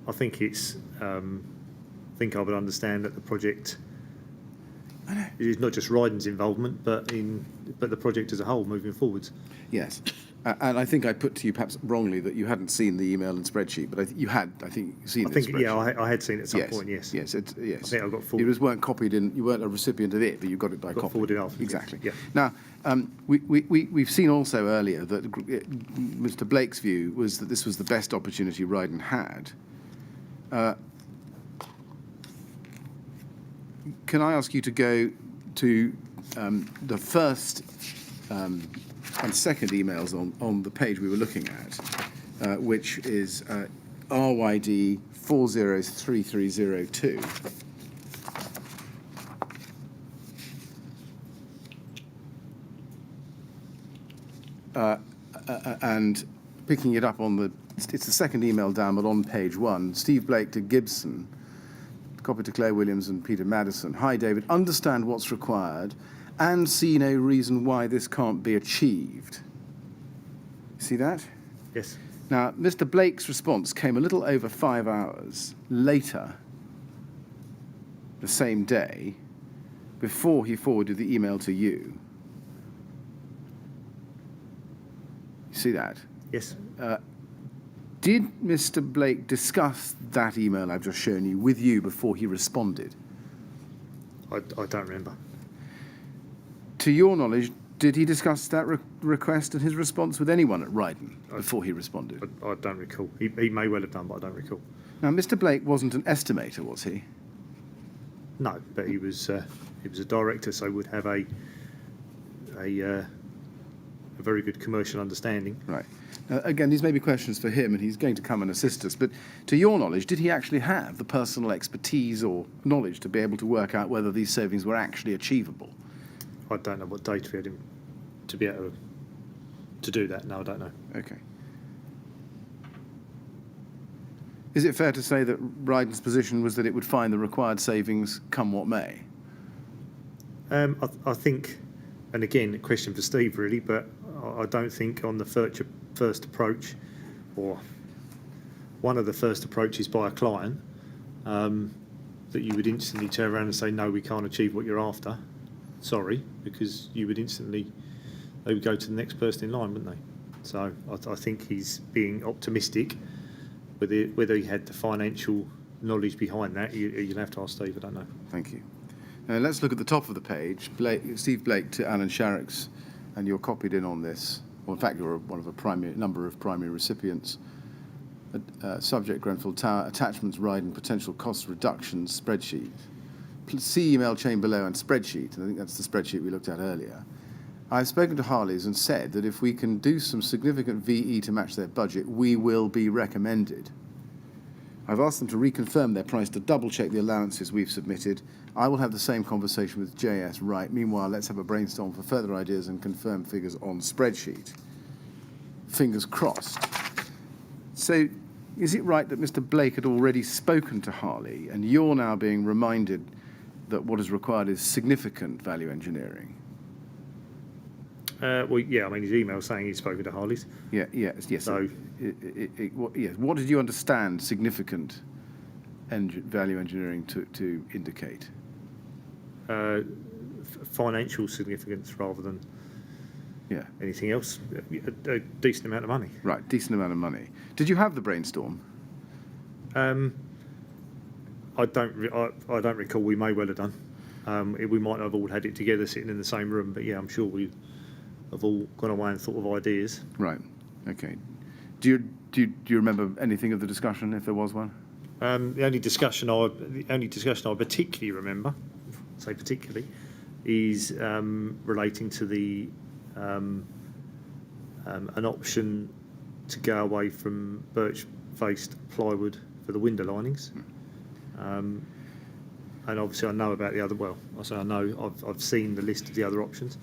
S2: I think it's. I think I would understand that the project. It is not just Ryden's involvement, but the project as a whole moving forwards.
S3: Yes, and I think I put to you perhaps wrongly that you hadn't seen the email and spreadsheet, but you had. I think seen.
S2: I think
S3: spreadsheet.
S2: I had seen it at some point. Yes.
S3: Yes. Yes.
S2: I think I got
S3: You
S2: forwarded.
S3: just weren't copied in. You weren't a recipient of it, but you got it by copy.
S2: Forwarded after.
S3: Exactly.
S2: Yeah.
S3: Now, we've seen also earlier that Mr. Blake's view was that this was the best opportunity Ryden had. Can I ask you to go to the first and second emails on the page we were looking at, which is RYD 403302. And picking it up it's the second email down, but on page 1, Steve Blake to Gibson, copy to Claire Williams and Peter Madison. Hi, David. Understand what's required and see no reason why this can't be achieved. See that?
S2: Yes.
S3: Now, Mr. Blake's response came a little over 5 hours later, the same day, before he forwarded the email to you. You see that?
S2: Yes.
S3: Did Mr. Blake discuss that email I've just shown you with you before he responded?
S2: I don't remember.
S3: To your knowledge, did he discuss that request and his response with anyone at Ryden before he responded?
S2: I don't recall. He may well have done, but I don't recall.
S3: Now, Mr. Blake wasn't an estimator, was he?
S2: No, but he was a director, so would have a very good commercial understanding.
S3: Right. Again, these may be questions for him, and he's going to come and assist us, but to your knowledge, did he actually have the personal expertise or knowledge to be able to work out whether these savings were actually achievable?
S2: I don't know what data we had him to be able to do that. No, I don't know.
S3: Okay. Is it fair to say that Ryden's position was that it would find the required savings come what may?
S2: I think, and again, a question for Steve really, but I don't think on the first approach, or one of the first approaches by a client, that you would instantly turn around and say, no, we can't achieve what you're after. Sorry, because you would instantly they would go to the next person in line, wouldn't they? So I think he's being optimistic. Whether he had the financial knowledge behind that, you'll have to ask Steve. I don't know.
S3: Thank you. Now let's look at the top of the page. Steve Blake to Alan Sharrock's, and you're copied in on this. Well, in fact, you're one of a number of primary recipients. Subject Grenfell Tower, attachments Ryden, potential cost reductions, spreadsheet. See email chain below and spreadsheet, and I think that's the spreadsheet we looked at earlier. I've spoken to Harley's and said that if we can do some significant VE to match their budget, we will be recommended. I've asked them to reconfirm their price to double-check the allowances we've submitted. I will have the same conversation with JS Wright. Meanwhile, let's have a brainstorm for further ideas and confirm figures on spreadsheet. Fingers crossed. So, is it right that Mr. Blake had already spoken to Harley, and you're now being reminded that what is required is significant value engineering?
S2: Well, yeah, I mean, his email saying he'd spoken to Harley's.
S3: Yes.
S2: So,
S3: What did you understand significant value engineering to indicate?
S2: Financial significance rather than
S3: Yeah.
S2: anything else. A decent amount of money.
S3: Right, decent amount of money. Did you have the brainstorm?
S2: I don't recall. We may well have done. We might have all had it together, sitting in the same room. But yeah, I'm sure we have all gone away and thought of ideas.
S3: Right. Okay. Do you remember anything of the discussion, if there was one?
S2: The only discussion I particularly remember, say particularly, is relating to the an option to go away from birch-faced plywood for the window linings. And obviously I know about the other. Well, I know I've seen the list of the other options.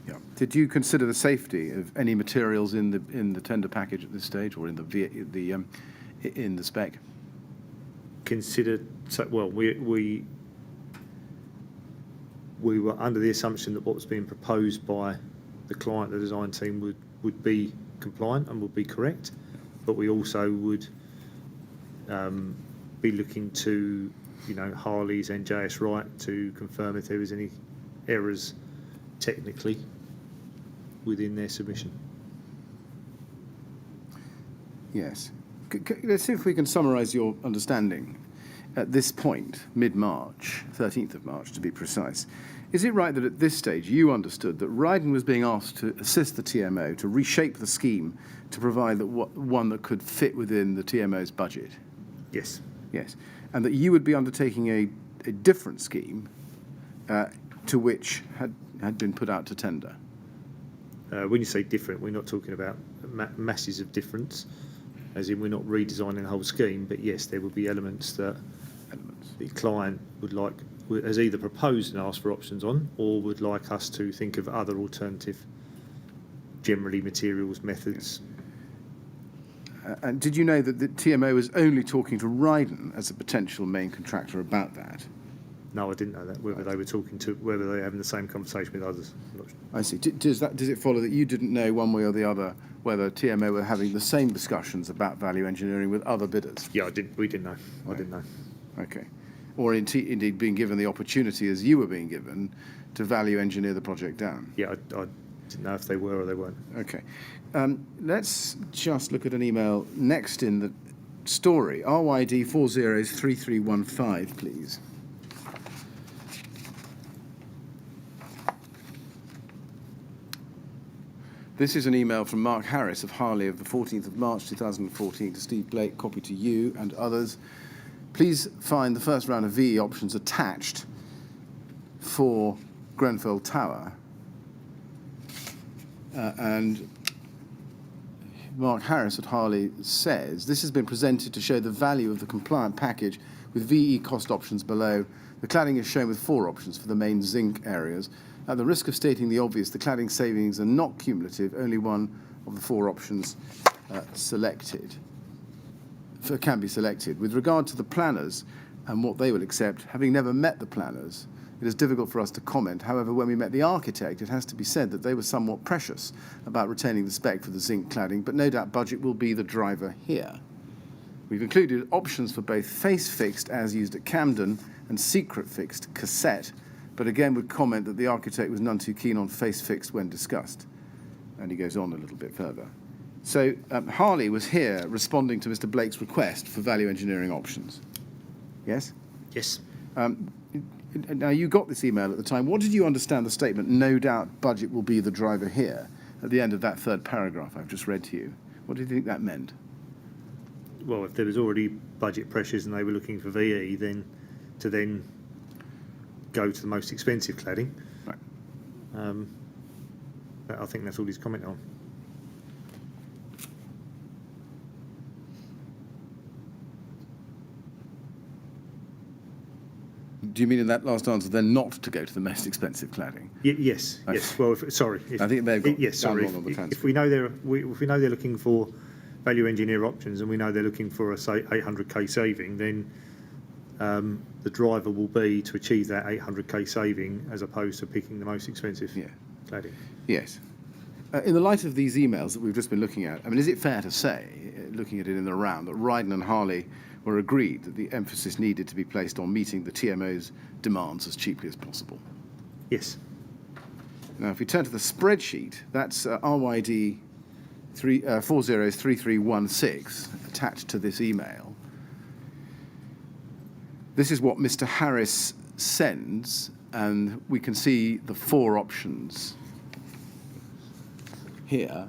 S3: Yeah. Did you consider the safety of any materials in the tender package at this stage, or in the spec?
S2: Considered. So, well, we were under the assumption that what was being proposed by the client, the design team, would be compliant and would be correct, but we also would be looking to, Harley's and JS Wright to confirm if there was any errors technically within their submission.
S3: Yes. Let's see if we can summarise your understanding at this point, mid-March, 13th of March to be precise. Is it right that at this stage you understood that Ryden was being asked to assist the TMO to reshape the scheme to provide one that could fit within the TMO's budget?
S2: Yes.
S3: Yes. And that you would be undertaking a different scheme to which had been put out to tender?
S2: When you say different, we're not talking about masses of difference, as in we're not redesigning the whole scheme, but yes, there would be elements that the client has either proposed and asked for options on, or would like us to think of other alternative, generally materials, methods.
S3: And did you know that the TMO was only talking to Ryden as a potential main contractor about that?
S2: No, I didn't know that. Whether they were having the same conversation with others. I'm not sure.
S3: I see. Does it follow that you didn't know one way or the other whether TMO were having the same discussions about value engineering with other bidders?
S2: Yeah, we didn't know.
S3: Right.
S2: I didn't know.
S3: Okay. Or indeed being given the opportunity, as you were being given, to value engineer the project down?
S2: Yeah, I didn't know if they were or they weren't.
S3: Okay. Let's just look at an email next in the story. RYD 403315, please. This is an email from Mark Harris of Harley of the 14th of March 2014 to Steve Blake, copy to you and others. Please find the first round of VE options attached for Grenfell Tower. And Mark Harris at Harley says, this has been presented to show the value of the compliant package with VE cost options below. The cladding is shown with 4 options for the main zinc areas. At the risk of stating the obvious, the cladding savings are not cumulative. Only one of the 4 options can be selected. With regard to the planners and what they will accept, having never met the planners, it is difficult for us to comment. However, when we met the architect, it has to be said that they were somewhat precious about retaining the spec for the zinc cladding, but no doubt budget will be the driver here. We've included options for both face-fixed, as used at Camden, and secret-fixed cassette but again would comment that the architect was none too keen on face fixed when discussed. And he goes on a little bit further. So Harley was here responding to Mr. Blake's request for value engineering options. Yes?
S2: Yes.
S3: Now, you got this email at the time. What did you understand the statement, no doubt budget will be the driver here, at the end of that third paragraph I've just read to you? What did you think that meant?
S2: Well, if there was already budget pressures and they were looking for VE, then to then go to the most expensive cladding.
S3: Right.
S2: I think that's all he's commenting on.
S3: Do you mean in that last answer then not to go to the most expensive cladding?
S2: Yes,
S3: Right.
S2: yes. Well, sorry.
S3: I think they've got
S2: yes, sorry.
S3: wrong on the
S2: If
S3: transcript.
S2: we know they're looking for value engineer options, and we know they're looking for a say 800k saving, then the driver will be to achieve that 800k saving as opposed to picking the most expensive cladding.
S3: Yes. In the light of these emails that we've just been looking at, I mean, is it fair to say, looking at it in the round, that Ryden and Harley were agreed that the emphasis needed to be placed on meeting the TMO's demands as cheaply as possible?
S2: Yes.
S3: Now, if we turn to the spreadsheet, that's RYD 403316 attached to this email. This is what Mr. Harris sends, and we can see the four options here.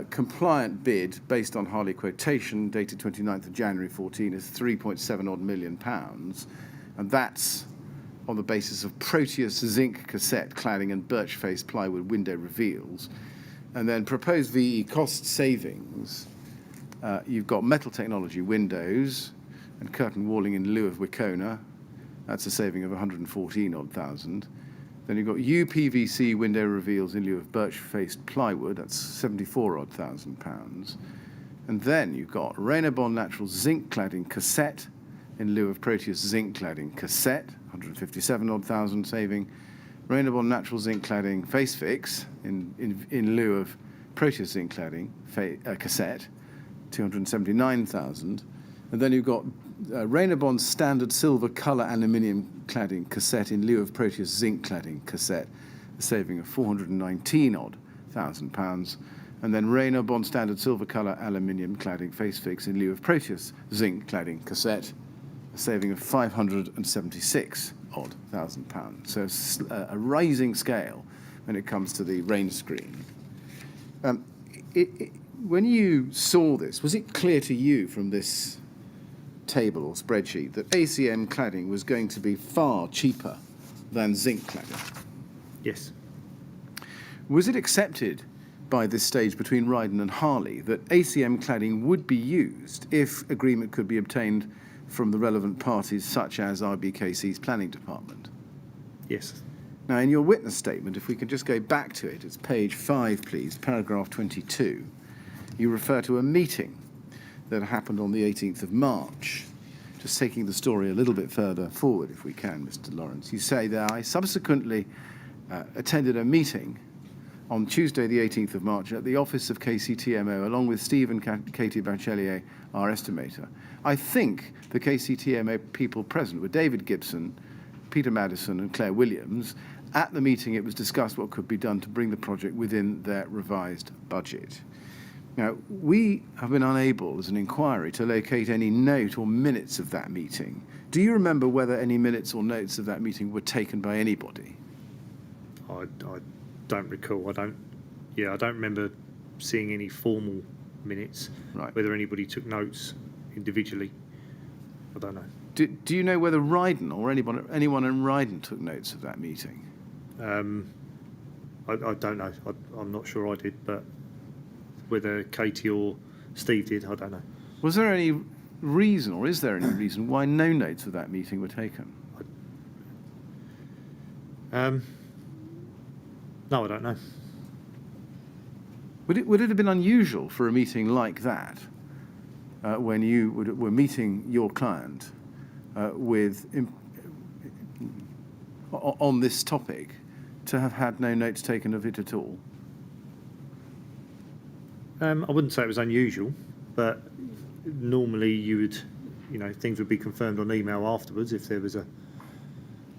S3: Compliant bid based on Harley quotation dated 29th of January 14 is 3.7 odd million pounds, and that's on the basis of Proteus zinc cassette cladding and birch face plywood window reveals. And then proposed VE cost savings, you've got metal technology windows and curtain walling in lieu of Wicona. That's a saving of 114 odd thousand. Then you've got UPVC window reveals in lieu of birch-faced plywood. That's 74 odd thousand pounds. And then you've got Rainabond natural zinc cladding cassette in lieu of Proteus zinc cladding cassette, 157 odd thousand saving. Rainabond natural zinc cladding face fix in lieu of Proteus zinc cladding cassette, 279,000. And then you've got Rainabond standard silver colour aluminium cladding cassette in lieu of Proteus zinc cladding cassette, a saving of 419 odd thousand pounds. And then Rainabond standard silver colour aluminium cladding face fix in lieu of Proteus zinc cladding cassette, a saving of 576 odd thousand pounds. So a rising scale when it comes to the rain screen. When you saw this, was it clear to you from this table or spreadsheet that ACM cladding was going to be far cheaper than zinc cladding?
S2: Yes.
S3: Was it accepted by this stage between Ryden and Harley that ACM cladding would be used if agreement could be obtained from the relevant parties such as RBKC's planning department?
S2: Yes.
S3: Now, in your witness statement, if we could just go back to it, it's page 5, please, paragraph 22. You refer to a meeting that happened on the 18th of March. Just taking the story a little bit further forward, if we can, Mr. Lawrence. You say that I subsequently attended a meeting on Tuesday, the 18th of March, at the office of KCTMO, along with Steve and Katie Bachelier, our estimator. I think the KCTMO people present were David Gibson, Peter Madison, and Claire Williams. At the meeting, it was discussed what could be done to bring the project within their revised budget. Now, we have been unable, as an inquiry, to locate any note or minutes of that meeting. Do you remember whether any minutes or notes of that meeting were taken by anybody?
S2: I don't recall. I don't remember seeing any formal minutes.
S3: Right.
S2: Whether anybody took notes individually, I don't know.
S3: Do you know whether Ryden or anyone in Ryden took notes of that meeting?
S2: I don't know. I'm not sure I did, but whether Katie or Steve did, I don't know.
S3: Was there any reason, or is there any reason, why no notes of that meeting were taken?
S2: No, I don't know.
S3: Would it have been unusual for a meeting like that, when you were meeting your client on this topic, to have had no notes taken of it at all?
S2: I wouldn't say it was unusual, but normally you would, things would be confirmed on email afterwards if there was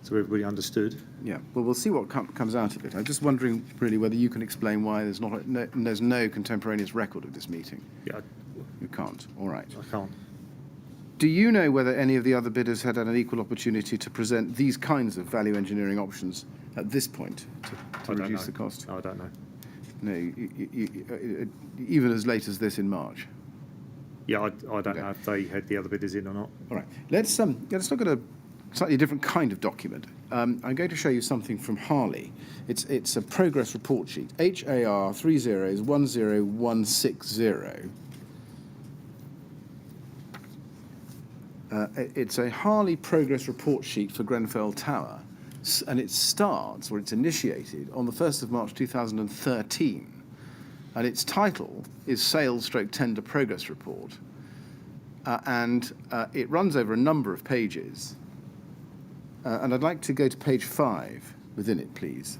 S2: so everybody understood.
S3: Yeah, well, we'll see what comes out of it. I'm just wondering, really, whether you can explain why there's no contemporaneous record of this meeting.
S2: Yeah,
S3: You can't. All right.
S2: I can't.
S3: Do you know whether any of the other bidders had an equal opportunity to present these kinds of value engineering options at this point to reduce the cost?
S2: No, I don't know.
S3: No, even as late as this in March.
S2: Yeah, I don't know if they had the other bidders in or not.
S3: All right. Let's look at a slightly different kind of document. I'm going to show you something from Harley. It's a progress report sheet. HAR 3010160. It's a Harley progress report sheet for Grenfell Tower, and it starts, or it's initiated, on the 1st of March 2013. And its title is Sales/Tender Progress Report. And it runs over a number of pages. And I'd like to go to page 5 within it, please.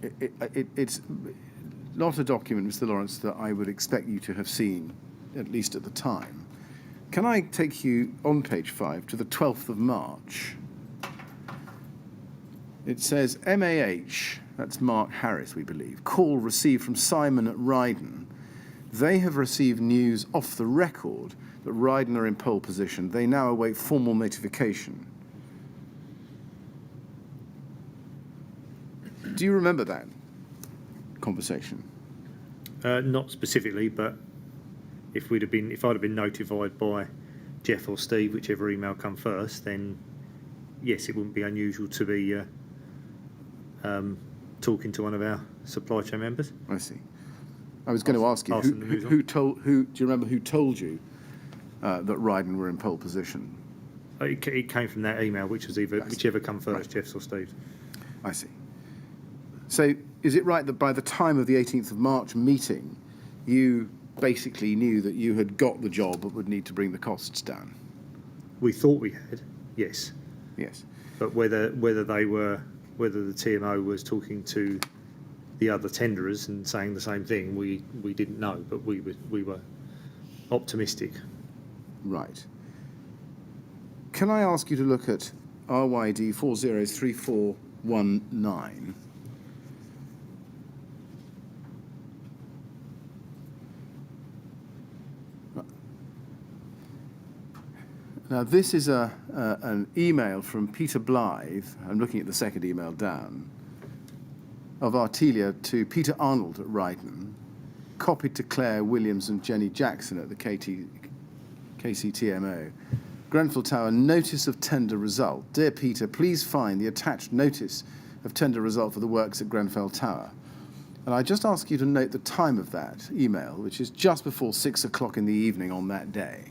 S3: It's not a document, Mr. Lawrence, that I would expect you to have seen, at least at the time. Can I take you on page 5 to the 12th of March? It says, MAH, that's Mark Harris, we believe, call received from Simon at Ryden. They have received news off the record that Ryden are in pole position. They now await formal notification. Do you remember that conversation?
S2: Not specifically, but if I'd have been notified by Jeff or Steve, whichever email come first, then yes, it wouldn't be unusual to be talking to one of our supply chain members.
S3: I see. I was going to ask you, do you remember who told you that Ryden were in pole position?
S2: It came from that email, which was whichever come first, Jeff's or Steve's.
S3: I see. So is it right that by the time of the 18th of March meeting, you basically knew that you had got the job but would need to bring the costs down?
S2: We thought we had, yes.
S3: Yes.
S2: But whether the TMO was talking to the other tenderers and saying the same thing, we didn't know, but we were optimistic.
S3: Right. Can I ask you to look at RYD 403419? Now, this is an email from Peter Blythe. I'm looking at the second email down, of Artelia to Peter Arnold at Ryden, copied to Claire Williams and Jenny Jackson at the KCTMO. Grenfell Tower, notice of tender result. Dear Peter, please find the attached notice of tender result for the works at Grenfell Tower. And I just ask you to note the time of that email, which is just before 6 o'clock in the evening on that day.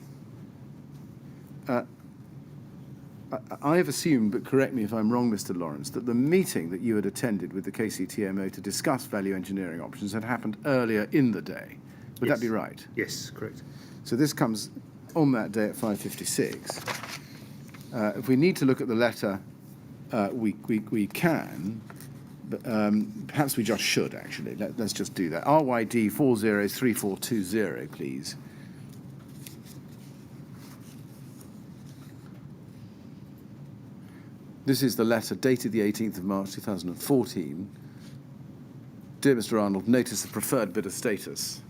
S3: I have assumed, but correct me if I'm wrong, Mr. Lawrence, that the meeting that you had attended with the KCTMO to discuss value engineering options had happened earlier in the day. Would that be right?
S2: Yes, correct.
S3: So this comes on that day at 5:56. If we need to look at the letter, we can, but perhaps we just should, actually. Let's just do that. RYD 403420, please. This is the letter dated the 18th of March 2014. Dear Mr. Arnold, notice of preferred bidder status.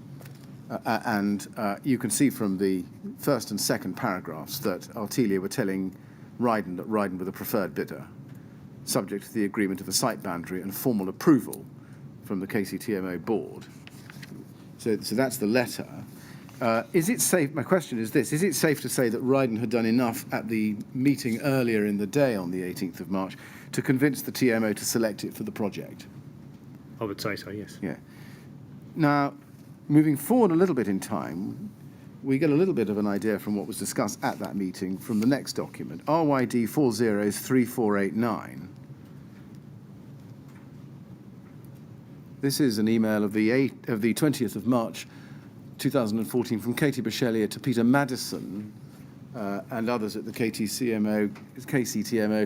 S3: And you can see from the first and second paragraphs that Artelia were telling Ryden that Ryden were the preferred bidder, subject to the agreement of a site boundary and formal approval from the KCTMO board. So that's the letter. Is it safe? My question is this: is it safe to say that Ryden had done enough at the meeting earlier in the day on the 18th of March to convince the TMO to select it for the project?
S2: I would say so, yes.
S3: Yeah. Now, moving forward a little bit in time, we get a little bit of an idea from what was discussed at that meeting from the next document, RYD 403489. This is an email of the 20th of March 2014 from Katie Bachelier to Peter Madison and others at the KCTMO,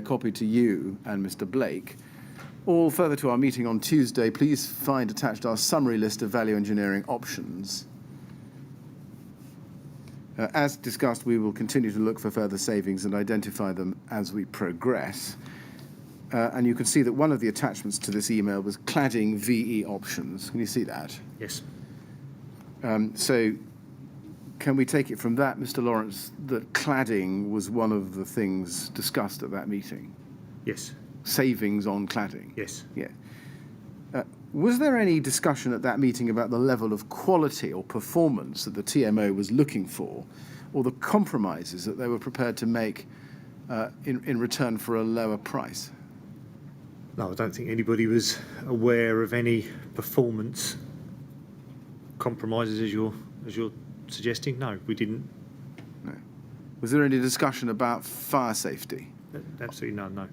S3: copied to you and Mr. Blake. All further to our meeting on Tuesday, please find attached our summary list of value engineering options. As discussed, we will continue to look for further savings and identify them as we progress. And you can see that one of the attachments to this email was cladding VE options. Can you see that?
S2: Yes.
S3: So can we take it from that, Mr. Lawrence, that cladding was one of the things discussed at that meeting?
S2: Yes.
S3: Savings on cladding?
S2: Yes.
S3: Yeah. Was there any discussion at that meeting about the level of quality or performance that the TMO was looking for, or the compromises that they were prepared to make in return for a lower price?
S2: No, I don't think anybody was aware of any performance compromises as you're suggesting. No, we didn't.
S3: No. Was there any discussion about fire safety?
S2: Absolutely none. No.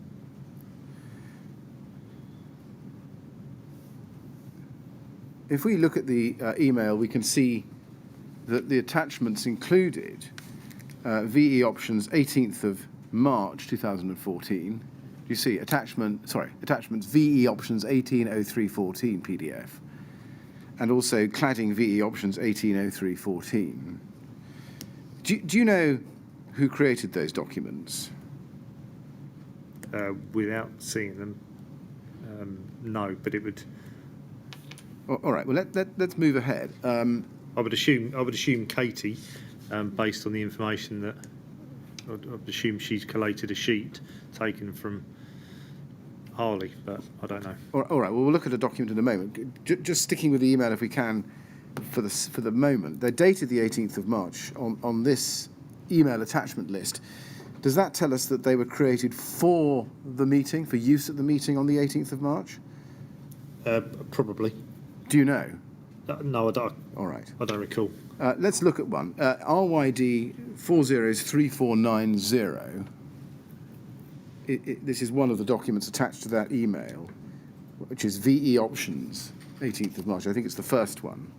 S3: If we look at the email, we can see that the attachments included VE options 18th of March 2014. Do you see attachments VE options 180314 PDF, and also cladding VE options 180314. Do you know who created those documents?
S2: Without seeing them, no. But it would.
S3: All right. Well, let's move ahead.
S2: I would assume Katie, based on the information that I'd assume she's collated a sheet taken from Harley, but I don't know.
S3: All right. Well, we'll look at a document in a moment. Just sticking with the email, if we can, for the moment. They're dated the 18th of March on this email attachment list. Does that tell us that they were created for the meeting, for use at the meeting on the 18th of March?
S2: Probably.
S3: Do you know?
S2: No, I don't.
S3: All right.
S2: I don't recall.
S3: Let's look at one. RYD 403490. This is one of the documents attached to that email, which is VE options, 18th of March. I think it's the first one.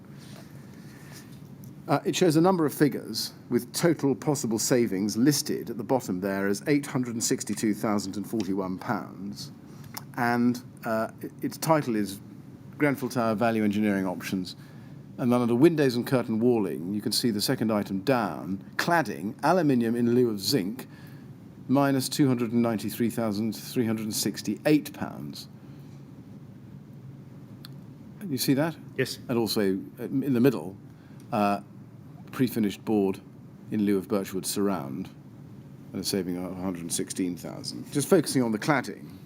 S3: It shows a number of figures with total possible savings listed at the bottom there as £862,041. And its title is Grenfell Tower Value Engineering Options. And then under Windows and Curtain Walling, you can see the second item down, cladding, aluminium in lieu of zinc, minus £293,368. You see that?
S2: Yes.
S3: And also, in the middle, pre-finished board in lieu of birchwood surround, and a saving of £116,000. Just focusing on the cladding,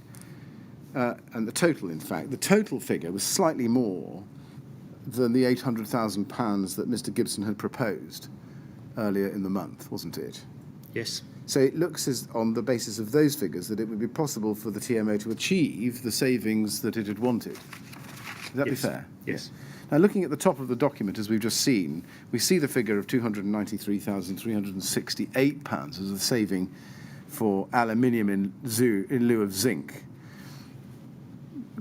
S3: and the total, in fact, the total figure was slightly more than the £800,000 that Mr. Gibson had proposed earlier in the month, wasn't it?
S2: Yes.
S3: So it looks as, on the basis of those figures, that it would be possible for the TMO to achieve the savings that it had wanted. Would that be fair?
S2: Yes.
S3: Now, looking at the top of the document, as we've just seen, we see the figure of £293,368 as a saving for aluminium in lieu of zinc.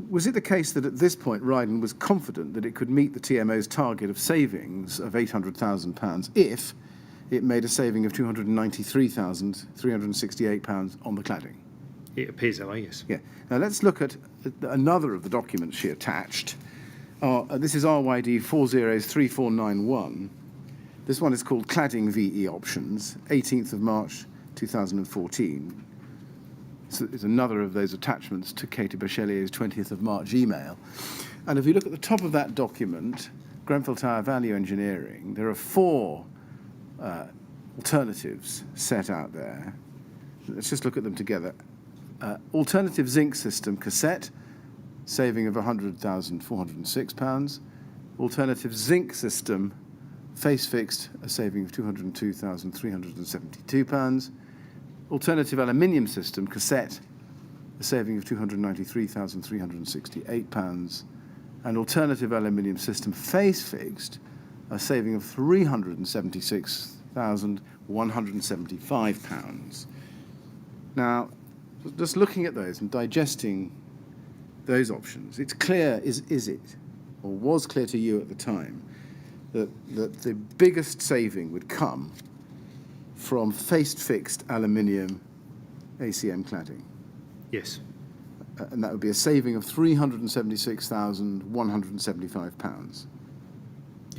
S3: Was it the case that at this point Ryden was confident that it could meet the TMO's target of savings of £800,000 if it made a saving of £293,368 on the cladding?
S2: It appears that way, yes.
S3: Yeah. Now let's look at another of the documents she attached. This is RYD 403491. This one is called Cladding VE Options, 18th of March 2014. So it's another of those attachments to Katie Bachelier's 20th of March email. And if you look at the top of that document, Grenfell Tower Value Engineering, there are four alternatives set out there. Let's just look at them together. Alternative zinc system cassette, saving of £100,406. Alternative zinc system face fixed, a saving of £202,372. Alternative aluminium system cassette, a saving of £293,368. And alternative aluminium system face fixed, a saving of £376,175. Now, just looking at those and digesting those options, it's clear, is it, or was clear to you at the time, that the biggest saving would come from face-fixed aluminium ACM cladding?
S2: Yes.
S3: And that would be a saving of £376,175.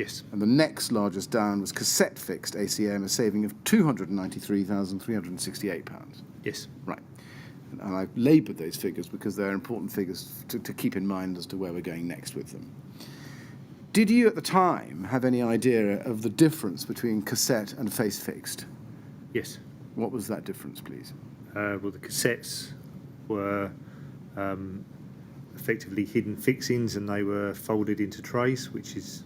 S1: Yes.
S3: And the next largest down was cassette fixed ACM, a saving of £293,368.
S2: Yes.
S3: Right. And I've laboured those figures because they're important figures to keep in mind as to where we're going next with them. Did you at the time have any idea of the difference between cassette and face fixed?
S2: Yes.
S3: What was that difference, please?
S2: Well, the cassettes were effectively hidden fixings, and they were folded into trays, which is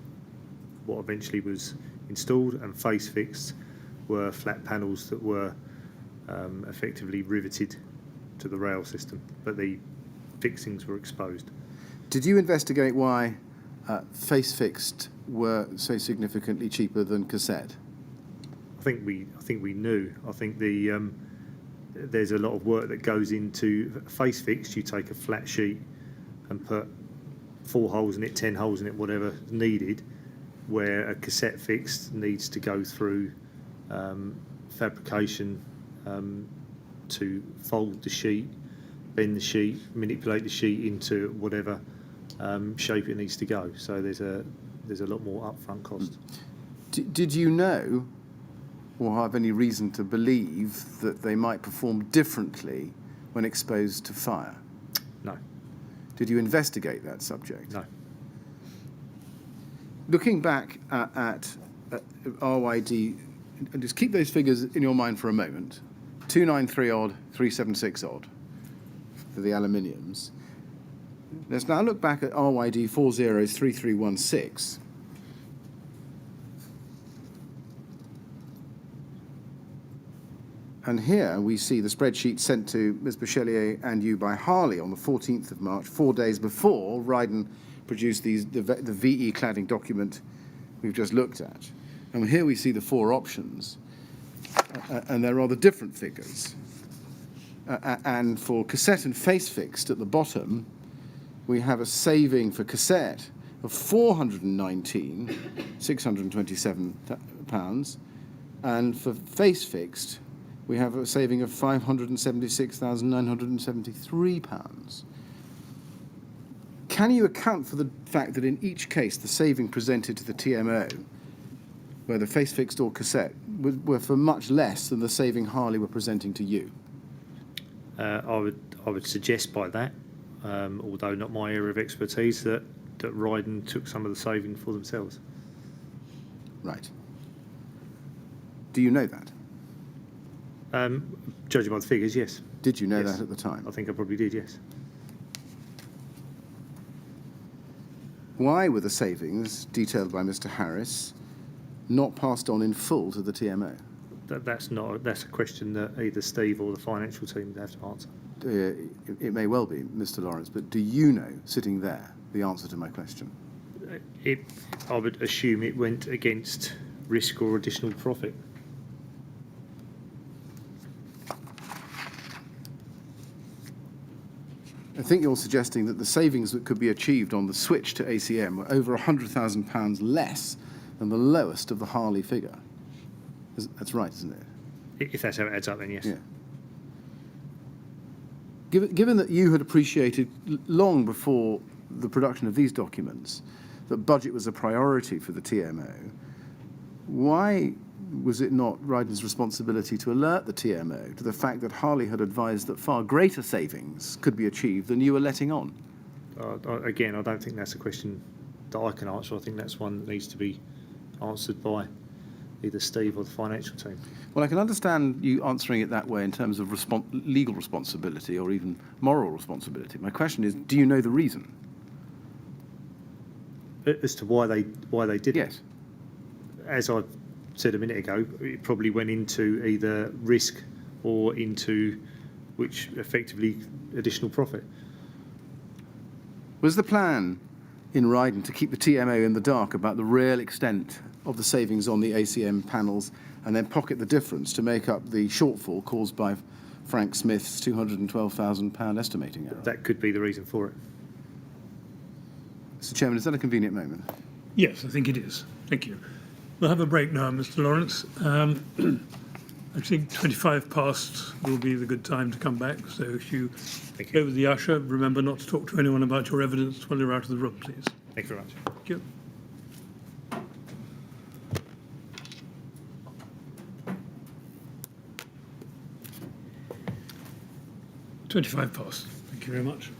S2: what eventually was installed, and face fixed were flat panels that were effectively riveted to the rail system, but the fixings were exposed.
S3: Did you investigate why face fixed were so significantly cheaper than cassette?
S2: I think we knew. I think there's a lot of work that goes into face fixed. You take a flat sheet and put 4 holes in it, 10 holes in it, whatever is needed, where a cassette fixed needs to go through fabrication to fold the sheet, bend the sheet, manipulate the sheet into whatever shape it needs to go. So there's a lot more upfront cost.
S3: Did you know or have any reason to believe that they might perform differently when exposed to fire?
S2: No.
S3: Did you investigate that subject?
S2: No.
S3: Looking back at RYD, and just keep those figures in your mind for a moment, 293 odd, 376 odd for the aluminiums. Let's now look back at RYD 403316. And here we see the spreadsheet sent to Ms. Bachelier and you by Harley on the 14th of March, 4 days before Ryden produced the VE cladding document we've just looked at. And here we see the 4 options, and they're rather different figures. And for cassette and face fixed at the bottom, we have a saving for cassette of £419,627, and for face fixed, we have a saving of £576,973. Can you account for the fact that in each case the saving presented to the TMO, whether face fixed or cassette, were for much less than the saving Harley were presenting to you?
S2: I would suggest by that, although not my area of expertise, that Ryden took some of the saving for themselves.
S3: Right. Do you know that?
S2: Judging by the figures, yes.
S3: Did you know
S2: Yes.
S3: that at the time?
S2: I think I probably did, yes.
S3: Why were the savings, detailed by Mr. Harris, not passed on in full to the TMO?
S2: That's a question that either Steve or the financial team would have to answer.
S3: It may well be, Mr. Lawrence, but do you know, sitting there, the answer to my question?
S2: I would assume it went against risk or additional profit.
S3: I think you're suggesting that the savings that could be achieved on the switch to ACM were over £100,000 less than the lowest of the Harley figure. That's right, isn't it?
S2: If that's how it adds up, then yes.
S3: Yeah. Given that you had appreciated long before the production of these documents that budget was a priority for the TMO, why was it not Ryden's responsibility to alert the TMO to the fact that Harley had advised that far greater savings could be achieved than you were letting on?
S2: Again, I don't think that's a question that I can answer. I think that's one that needs to be answered by either Steve or the financial team.
S3: Well, I can understand you answering it that way in terms of legal responsibility or even moral responsibility. My question is, do you know the reason?
S2: As to why they did
S3: Yes.
S2: it? As I said a minute ago, it probably went into either risk or into which effectively additional profit.
S3: Was the plan in Ryden to keep the TMO in the dark about the real extent of the savings on the ACM panels and then pocket the difference to make up the shortfall caused by Frank Smith's £212,000 estimating error?
S2: That could be the reason for it.
S3: Mr. Chairman, is that a convenient moment?
S1: Yes, I think it is. Thank you. We'll have a break now, Mr. Lawrence. I think 25 past will be the good time to come back. So if you go with the usher, remember not to talk to anyone about your evidence while you're out of the room, please.
S2: Thank you very much.
S1: Thank you. 25 past. Thank you very much.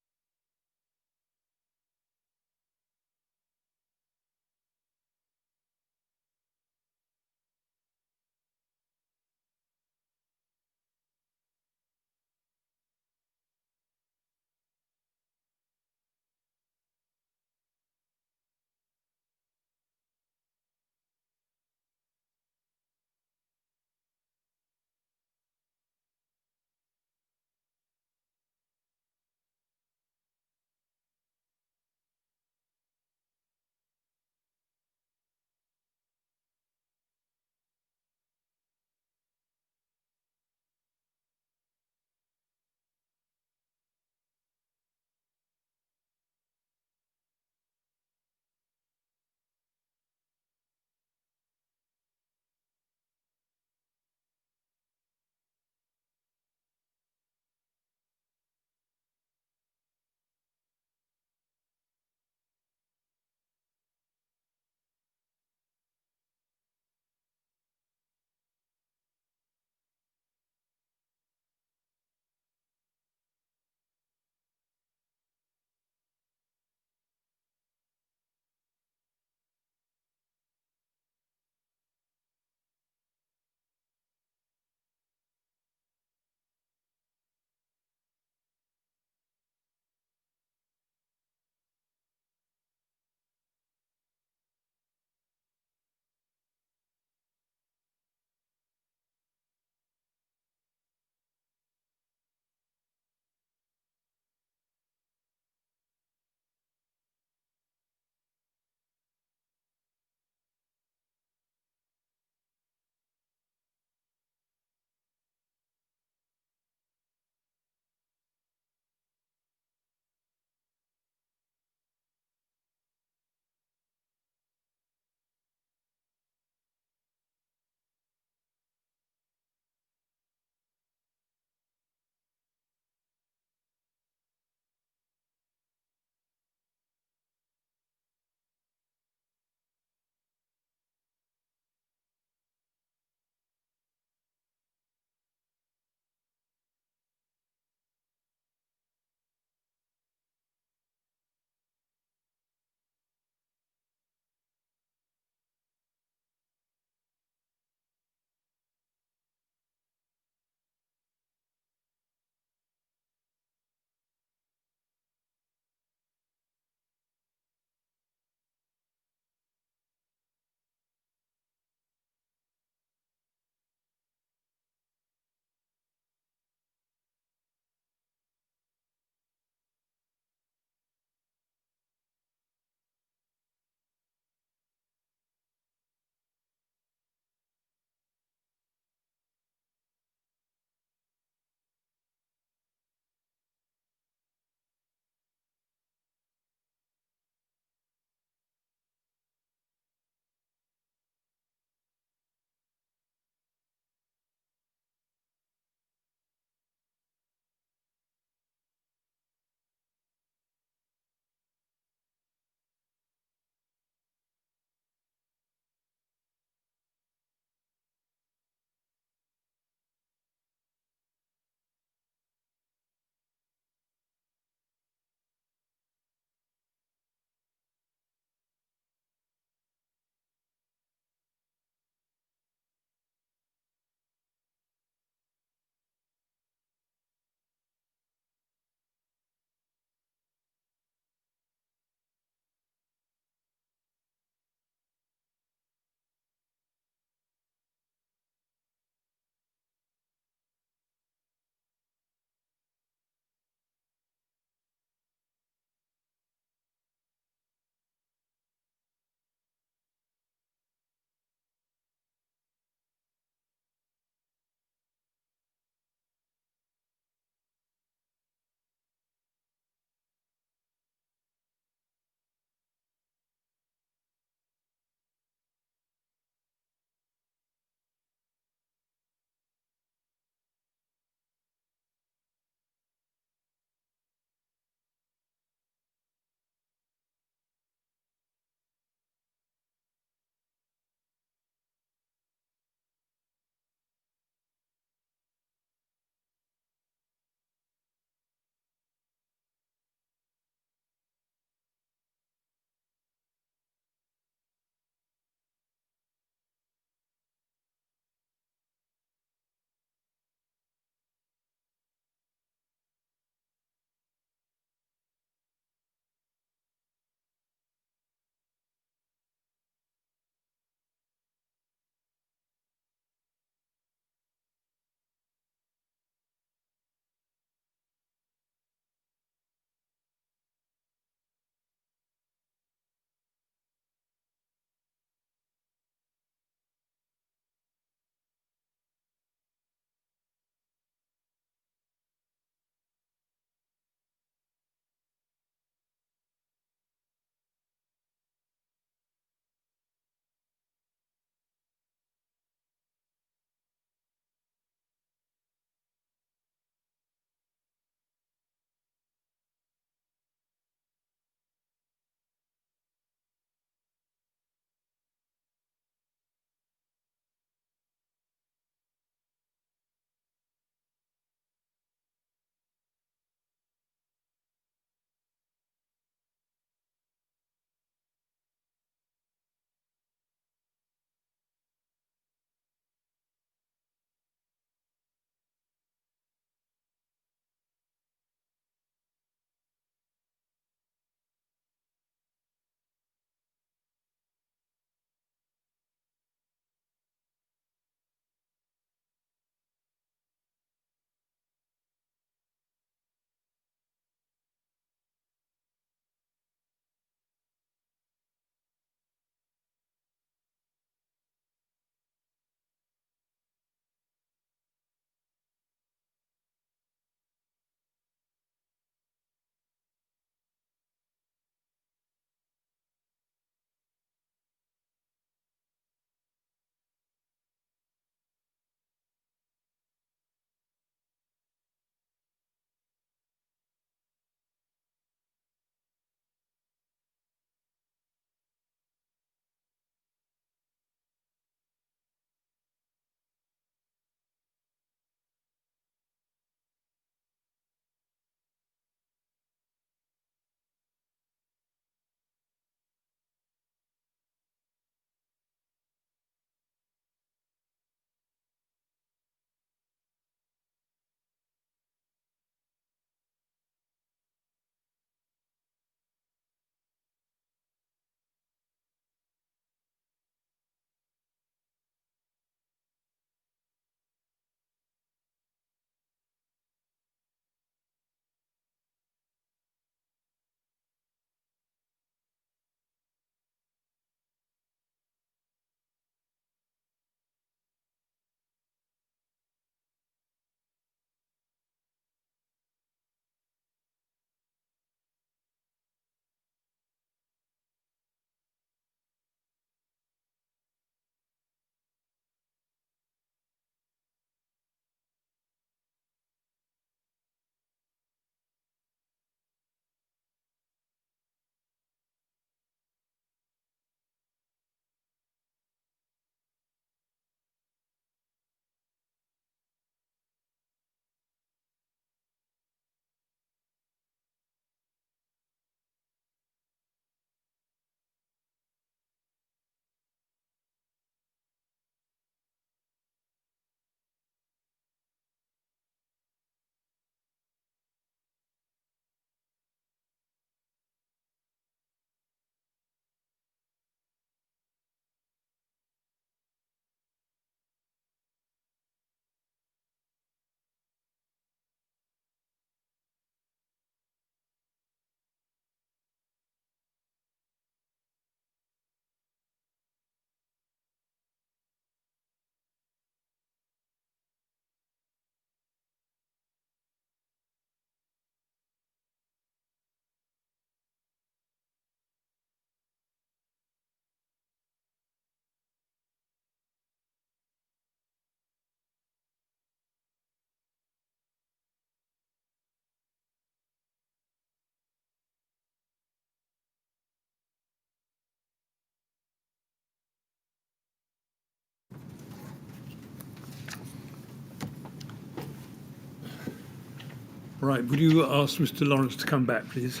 S1: Right, would you ask Mr. Lawrence to come back, please?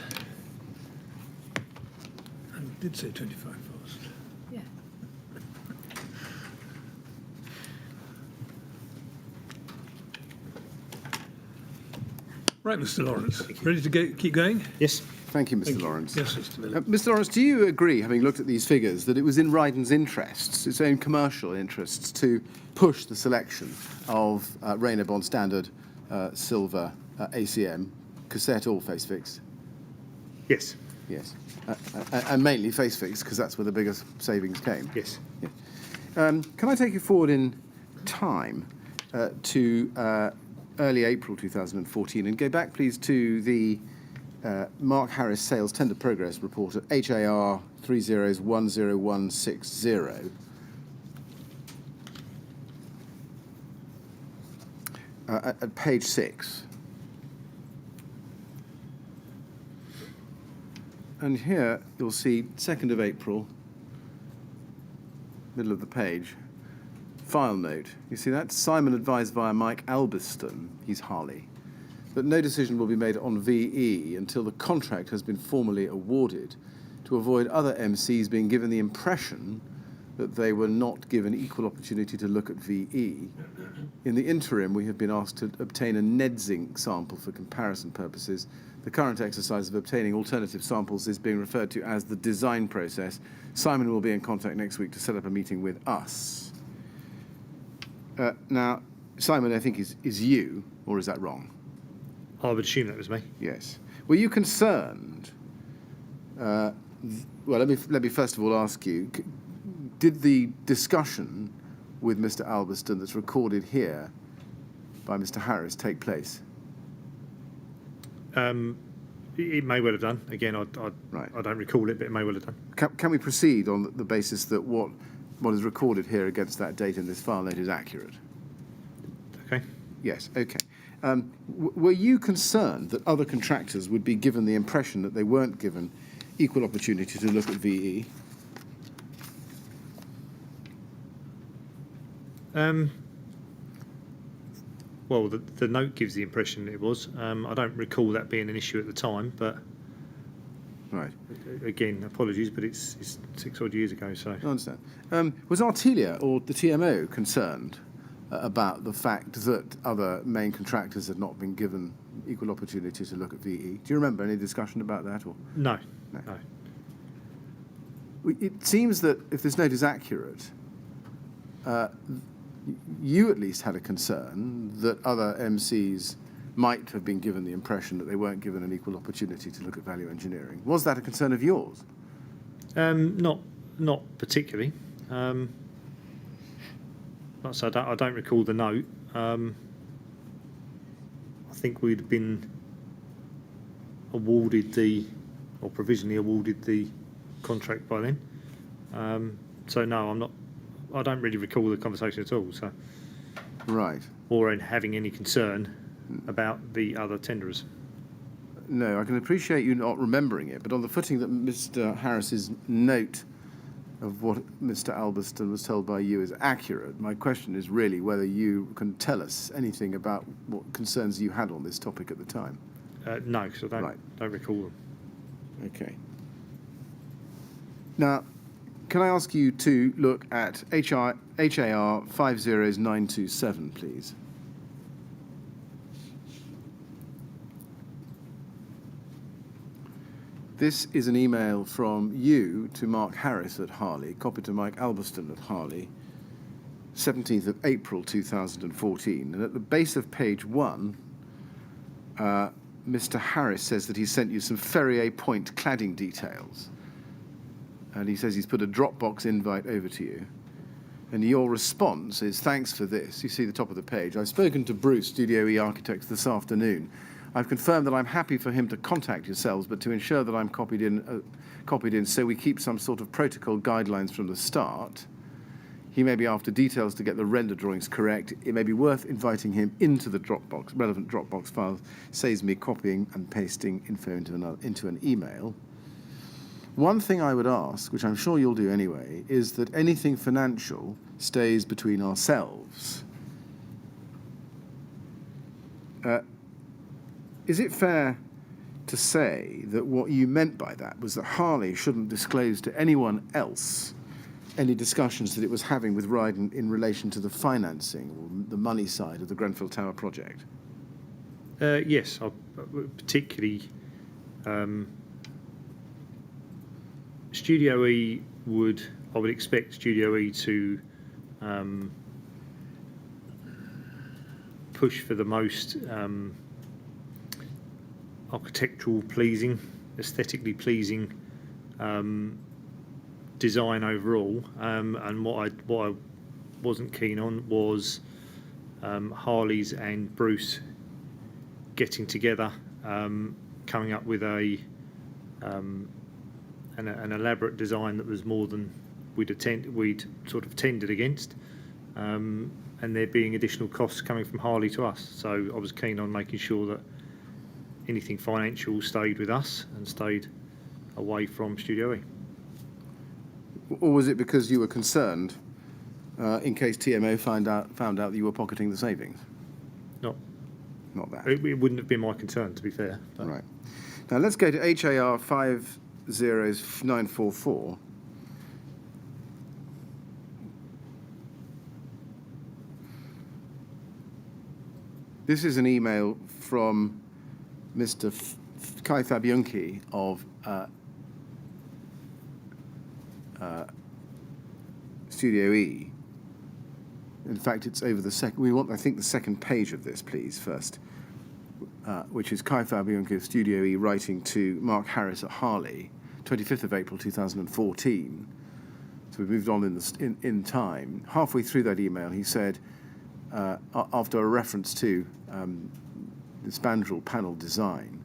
S1: I did say 25 past.
S4: Yeah.
S1: Right, Mr. Lawrence, ready to keep going?
S2: Yes.
S3: Thank you, Mr.
S1: Thank you.
S3: Lawrence.
S1: Yes, Mr. Miller.
S3: Mr. Lawrence, do you agree, having looked at these figures, that it was in Ryden's interests, its own commercial interests, to push the selection of Rayner Bond Standard Silver ACM, cassette or face fixed?
S2: Yes.
S3: Yes. And mainly face fixed, because that's where the biggest savings came.
S2: Yes.
S3: Can I take you forward in time to early April 2014 and go back, please, to the Mark Harris Sales Tender Progress Report at HAR 30101160. At page 6. And here you'll see 2nd of April, middle of the page, file note. You see that? Simon advised via Mike Albiston, he's Harley, that no decision will be made on VE until the contract has been formally awarded, to avoid other MCs being given the impression that they were not given equal opportunity to look at VE. In the interim, we have been asked to obtain a NEDZINC sample for comparison purposes. The current exercise of obtaining alternative samples is being referred to as the design process. Simon will be in contact next week to set up a meeting with us. Now, Simon, I think, is you, or is that wrong?
S2: I would assume that was me.
S3: Yes. Were you concerned? Well, let me first of all ask you: did the discussion with Mr. Albiston that's recorded here by Mr. Harris take place?
S2: It may well have done. Again,
S3: Right.
S2: I don't recall it, but it may well have done.
S3: Can we proceed on the basis that what is recorded here against that date in this file note is accurate?
S2: Okay.
S3: Yes. Okay. Were you concerned that other contractors would be given the impression that they weren't given equal opportunity to look at VE?
S2: Well, the note gives the impression it was. I don't recall that being an issue at the time, but
S3: Right.
S2: again, apologies, but it's 6 odd years ago, so.
S3: I understand. Was Artelia or the TMO concerned about the fact that other main contractors had not been given equal opportunity to look at VE? Do you remember any discussion about that? Or
S2: No.
S3: No.
S2: No.
S3: it seems that if this note is accurate, you at least had a concern that other MCs might have been given the impression that they weren't given an equal opportunity to look at value engineering. Was that a concern of yours?
S2: Not particularly. Like I said, I don't recall the note. I think we'd been provisionally awarded the contract by then. So no, I don't really recall the conversation at all. So,
S3: Right.
S2: or in having any concern about the other tenderers.
S3: No, I can appreciate you not remembering it, but on the footing that Mr. Harris's note of what Mr. Albiston was told by you is accurate, my question is really whether you can tell us anything about what concerns you had on this topic at the time.
S2: No, because I
S3: Right.
S2: don't recall them.
S3: Okay. Now, can I ask you to look at HAR 50927, please? This is an email from you to Mark Harris at Harley, copied to Mike Albiston at Harley, 17th of April 2014. And at the base of page 1, Mr. Harris says that he sent you some Ferrier Point cladding details. And he says he's put a Dropbox invite over to you. And your response is, thanks for this. You see the top of the page. I've spoken to Bruce, Studio E Architects, this afternoon. I've confirmed that I'm happy for him to contact yourselves, but to ensure that I'm copied in so we keep some sort of protocol guidelines from the start. He may be after details to get the render drawings correct. It may be worth inviting him into the Dropbox, relevant Dropbox files. Saves me copying and pasting info into an email. One thing I would ask, which I'm sure you'll do anyway, is that anything financial stays between ourselves. is it fair to say that what you meant by that was that Harley shouldn't disclose to anyone else any discussions that it was having with Ryden in relation to the financing or the money side of the Grenfell Tower project?
S2: Yes, particularly Studio E I would expect Studio E to push for the most architectural pleasing, aesthetically pleasing design overall, and what I wasn't keen on was Harley's and Bruce getting together, coming up with an elaborate design that was more than we'd sort of tended against, and there being additional costs coming from Harley to us. So I was keen on making sure that anything financial stayed with us and stayed away from Studio E.
S3: Or was it because you were concerned in case TMO found out that you were pocketing the savings? Not that.
S2: It wouldn't have been my concern, to be fair. But.
S3: Right. Now let's go to HAR 50944. This is an email from Mr. Kai Fabianchi of Studio E. In fact, it's over the second. We want, I think, the second page of this, please, first, which is Kai Fabianchi of Studio E writing to Mark Harris at Harley, 25th of April 2014. So we've moved on in time. Halfway through that email, he said, after a reference to the spandrel panel design,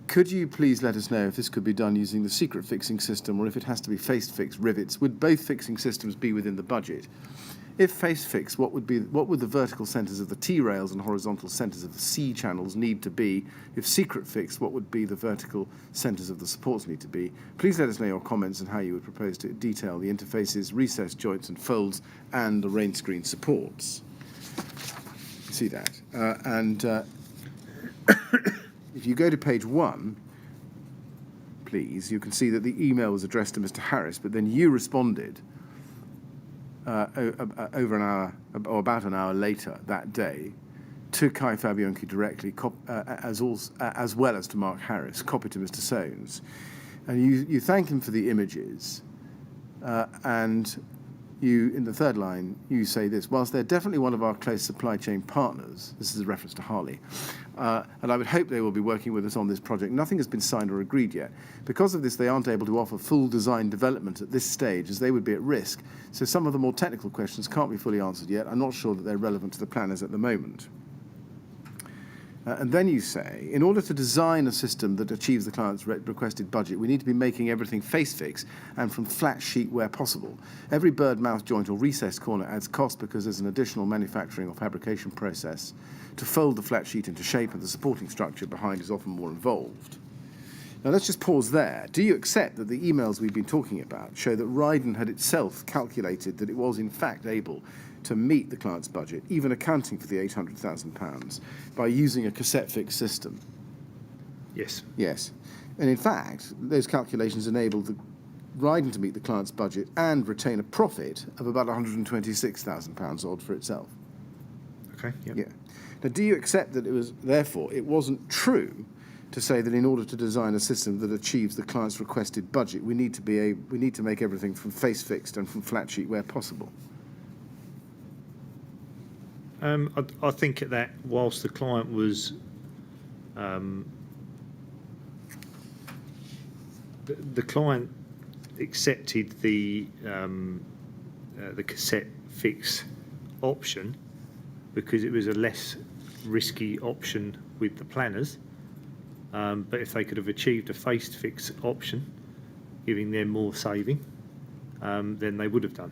S3: could you please let us know if this could be done using the secret fixing system or if it has to be face-fixed rivets? Would both fixing systems be within the budget? If face-fixed, what would the vertical centres of the T-rails and horizontal centres of the C channels need to be? If secret fixed, what would be the vertical centres of the supports need to be? Please let us know your comments on how you would propose to detail the interfaces, recessed joints and folds, and the rain screen supports. You see that? If you go to page 1, please, you can see that the email was addressed to Mr. Harris, but then you responded over an hour, or about an hour later that day, to Kai Fabianchi directly, as well as to Mark Harris, copied to Mr. Soanes. And you thank him for the images, and you, in the third line, you say this: whilst they're definitely one of our close supply chain partners, this is a reference to Harley, and I would hope they will be working with us on this project, nothing has been signed or agreed yet. Because of this, they aren't able to offer full design development at this stage, as they would be at risk. So some of the more technical questions can't be fully answered yet. I'm not sure that they're relevant to the planners at the moment. And then you say, in order to design a system that achieves the client's requested budget, we need to be making everything face-fixed and from flat sheet where possible. Every bird, mouth joint or recessed corner adds cost because there's an additional manufacturing or fabrication process to fold the flat sheet into shape, and the supporting structure behind is often more involved. Now let's just pause there. Do you accept that the emails we've been talking about show that Ryden had itself calculated that it was in fact able to meet the client's budget, even accounting for the £800,000, by using a cassette-fixed system?
S2: Yes.
S3: Yes. And in fact, those calculations enabled the Ryden to meet the client's budget and retain a profit of about £126,000 odd for itself.
S2: Okay. Yep.
S3: Yeah. Now, do you accept that it wasn't true to say that in order to design a system that achieves the client's requested budget, we need to make everything from face-fixed and from flat sheet where possible?
S2: I think at that, whilst the client was the client accepted the cassette fix option because it was a less risky option with the planners, but if they could have achieved a face fix option, giving them more saving, then they would have done.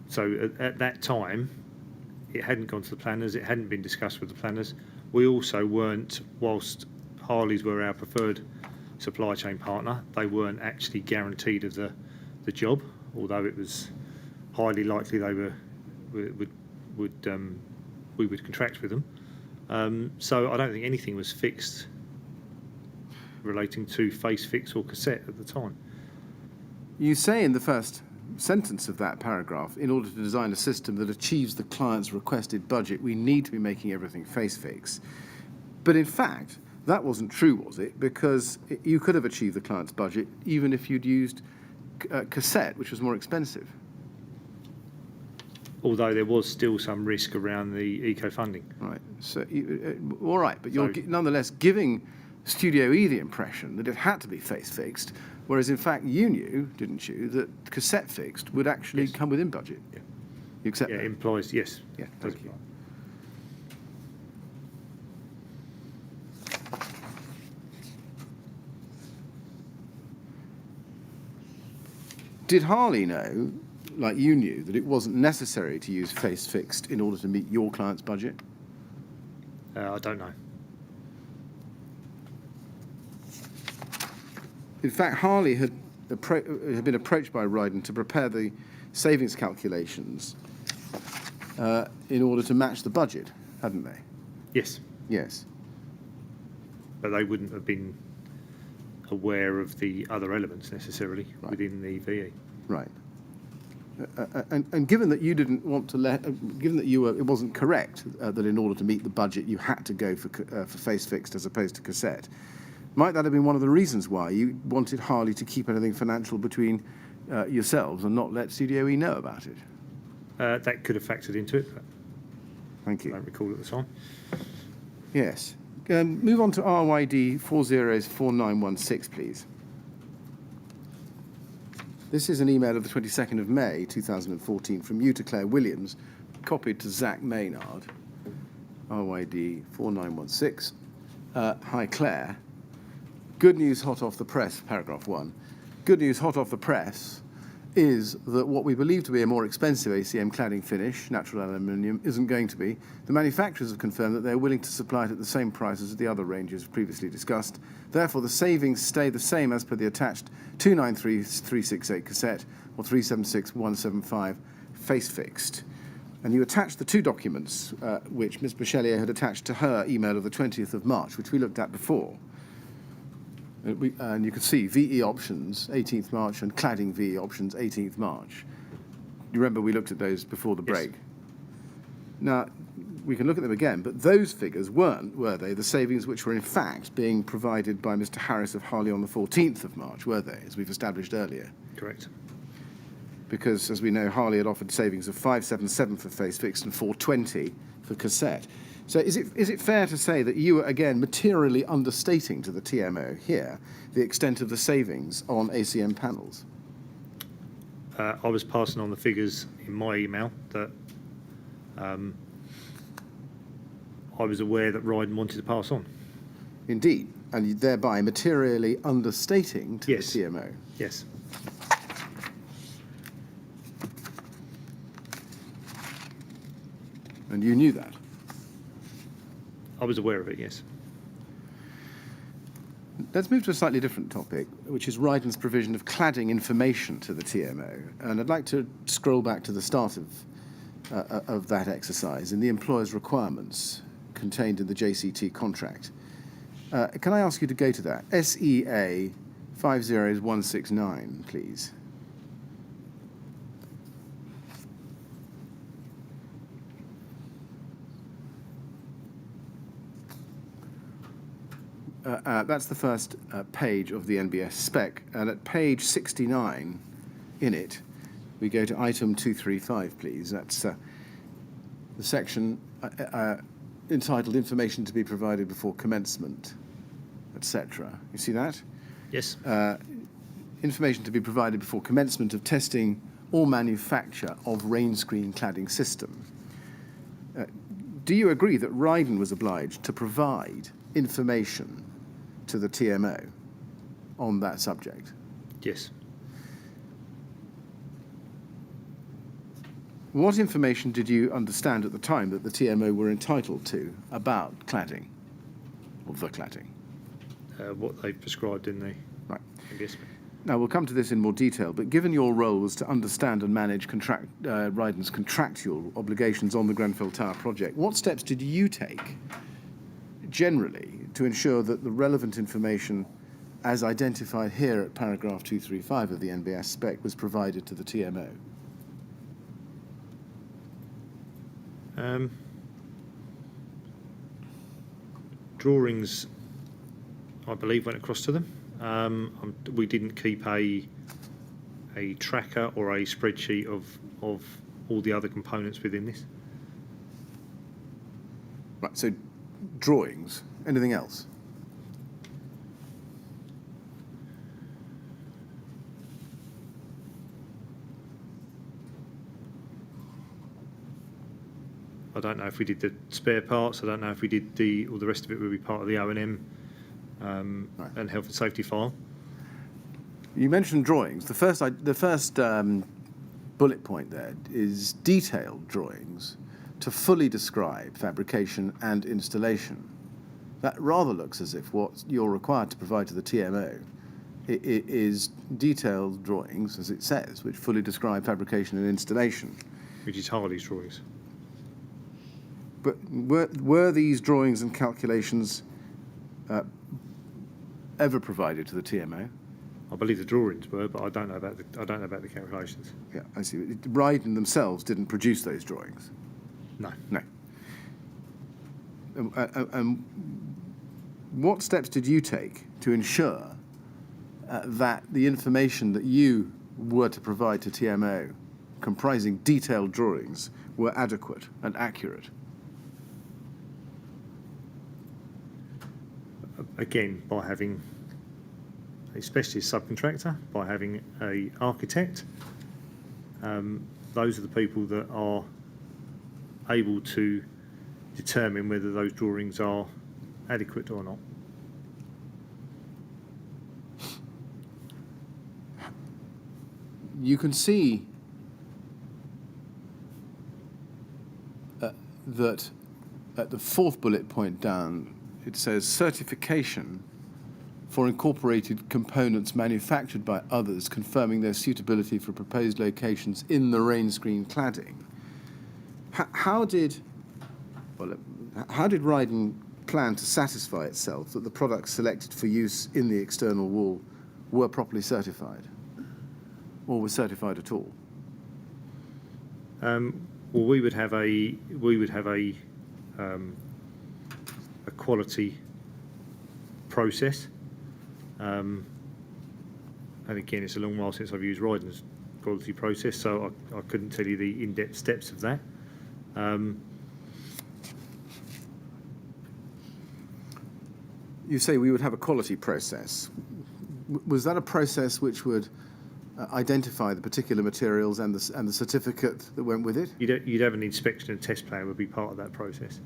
S2: So at that time, it hadn't gone to the planners, it hadn't been discussed with the planners. We also weren't, whilst Harley's were our preferred supply chain partner, they weren't actually guaranteed of the job, although it was highly likely they we would contract with them. So I don't think anything was fixed relating to face fix or cassette at the time.
S3: You say in the first sentence of that paragraph, in order to design a system that achieves the client's requested budget, we need to be making everything face fix. But in fact, that wasn't true, was it? Because you could have achieved the client's budget even if you'd used cassette, which was more expensive.
S2: Although there was still some risk around the eco-funding.
S3: Right. So, all right, but you're nonetheless giving Studio E the impression that it had to be face fixed, whereas in fact you knew, didn't you, that cassette fixed would actually come within budget.
S2: Yeah.
S3: You accept
S2: Yeah,
S3: that?
S2: it implies, yes.
S3: Yeah,
S2: does
S3: thank you.
S2: apply.
S3: Did Harley know, like you knew, that it wasn't necessary to use face fixed in order to meet your client's budget?
S2: I don't know.
S3: In fact, Harley had been approached by Ryden to prepare the savings calculations in order to match the budget, hadn't they?
S2: Yes,
S3: Yes.
S2: but they wouldn't have been aware of the other elements necessarily within the VE.
S3: Right. And given that you didn't want to given that it wasn't correct that in order to meet the budget you had to go for face fixed as opposed to cassette, might that have been one of the reasons why you wanted Harley to keep anything financial between yourselves and not let Studio E know about it?
S2: That could have factored into it, but
S3: Thank
S2: I
S3: you.
S2: don't recall at the time.
S3: Yes. Move on to RYD 404916, please. This is an email of the 22nd of May 2014 from you to Claire Williams, copied to Zach Maynard, RYD 4916. Hi Claire. Good news hot off the press, paragraph 1. Good news hot off the press is that what we believe to be a more expensive ACM cladding finish, natural aluminium, isn't going to be. The manufacturers have confirmed that they're willing to supply it at the same price as the other ranges previously discussed. Therefore, the savings stay the same as per the attached 293368 cassette or 376175 face fixed. And you attached the two documents which Ms. Bachelier had attached to her email of the 20th of March, which we looked at before. And you can see VE options, 18th March, and cladding VE options, 18th March. You remember we looked at those before the break?
S2: Yes.
S3: Now, we can look at them again, but those figures weren't, were they, the savings which were in fact being provided by Mr. Harris of Harley on the 14th of March, were they, as we've established earlier?
S2: Correct.
S3: Because, as we know, Harley had offered savings of 577 for face fixed and 420 for cassette. So is it fair to say that you are, again, materially understating to the TMO here the extent of the savings on ACM panels?
S2: I was passing on the figures in my email that I was aware that Ryden wanted to pass on.
S3: Indeed, and thereby materially understating to
S2: Yes.
S3: the TMO.
S2: Yes.
S3: And you knew that.
S2: I was aware of it, yes.
S3: Let's move to a slightly different topic, which is Ryden's provision of cladding information to the TMO. And I'd like to scroll back to the start of that exercise in the employer's requirements contained in the JCT contract. Can I ask you to go to that? SEA 50169, please. That's the first page of the NBS spec, and at page 69 in it, we go to item 235, please. That's the section entitled Information to be provided before commencement, etc. You see that?
S2: Yes.
S3: Information to be provided before commencement of testing or manufacture of rain screen cladding system. Do you agree that Ryden was obliged to provide information to the TMO on that subject?
S2: Yes.
S3: What information did you understand at the time that the TMO were entitled to about cladding, or the cladding?
S2: What they've prescribed in the
S3: Right.
S2: NBS.
S3: Now, we'll come to this in more detail, but given your role was to understand and manage Ryden's contractual obligations on the Grenfell Tower project, what steps did you take generally to ensure that the relevant information as identified here at paragraph 235 of the NBS spec was provided to the TMO?
S2: Drawings, I believe, went across to them. We didn't keep a tracker or a spreadsheet of all the other components within this.
S3: Right, so drawings, anything else?
S2: I don't know if we did the spare parts. I don't know if we did all the rest of it would be part of the O&M
S3: Right.
S2: and health and safety file.
S3: You mentioned drawings. The first bullet point there is detailed drawings to fully describe fabrication and installation. That rather looks as if what you're required to provide to the TMO is detailed drawings, as it says, which fully describe fabrication and installation.
S2: Which is Harley's drawings.
S3: But were these drawings and calculations ever provided to the TMO?
S2: I believe the drawings were, but I don't know about the calculations.
S3: Yeah, I see. Ryden themselves didn't produce those drawings.
S2: No.
S3: No. What steps did you take to ensure that the information that you were to provide to TMO, comprising detailed drawings, were adequate and accurate?
S2: Again, by having a specialist subcontractor, by having an architect, those are the people that are able to determine whether those drawings are adequate or not.
S3: You can see that at the fourth bullet point down, it says certification for incorporated components manufactured by others, confirming their suitability for proposed locations in the rain screen cladding. How did Ryden plan to satisfy itself that the products selected for use in the external wall were properly certified, or were certified at all?
S2: Well, we would have a quality process, and again, it's a long while since I've used Ryden's quality process, so I couldn't tell you the in-depth steps of that.
S3: You say we would have a quality process. Was that a process which would identify the particular materials and the certificate that went with it?
S2: You'd have an inspection and test plan would be part of that process,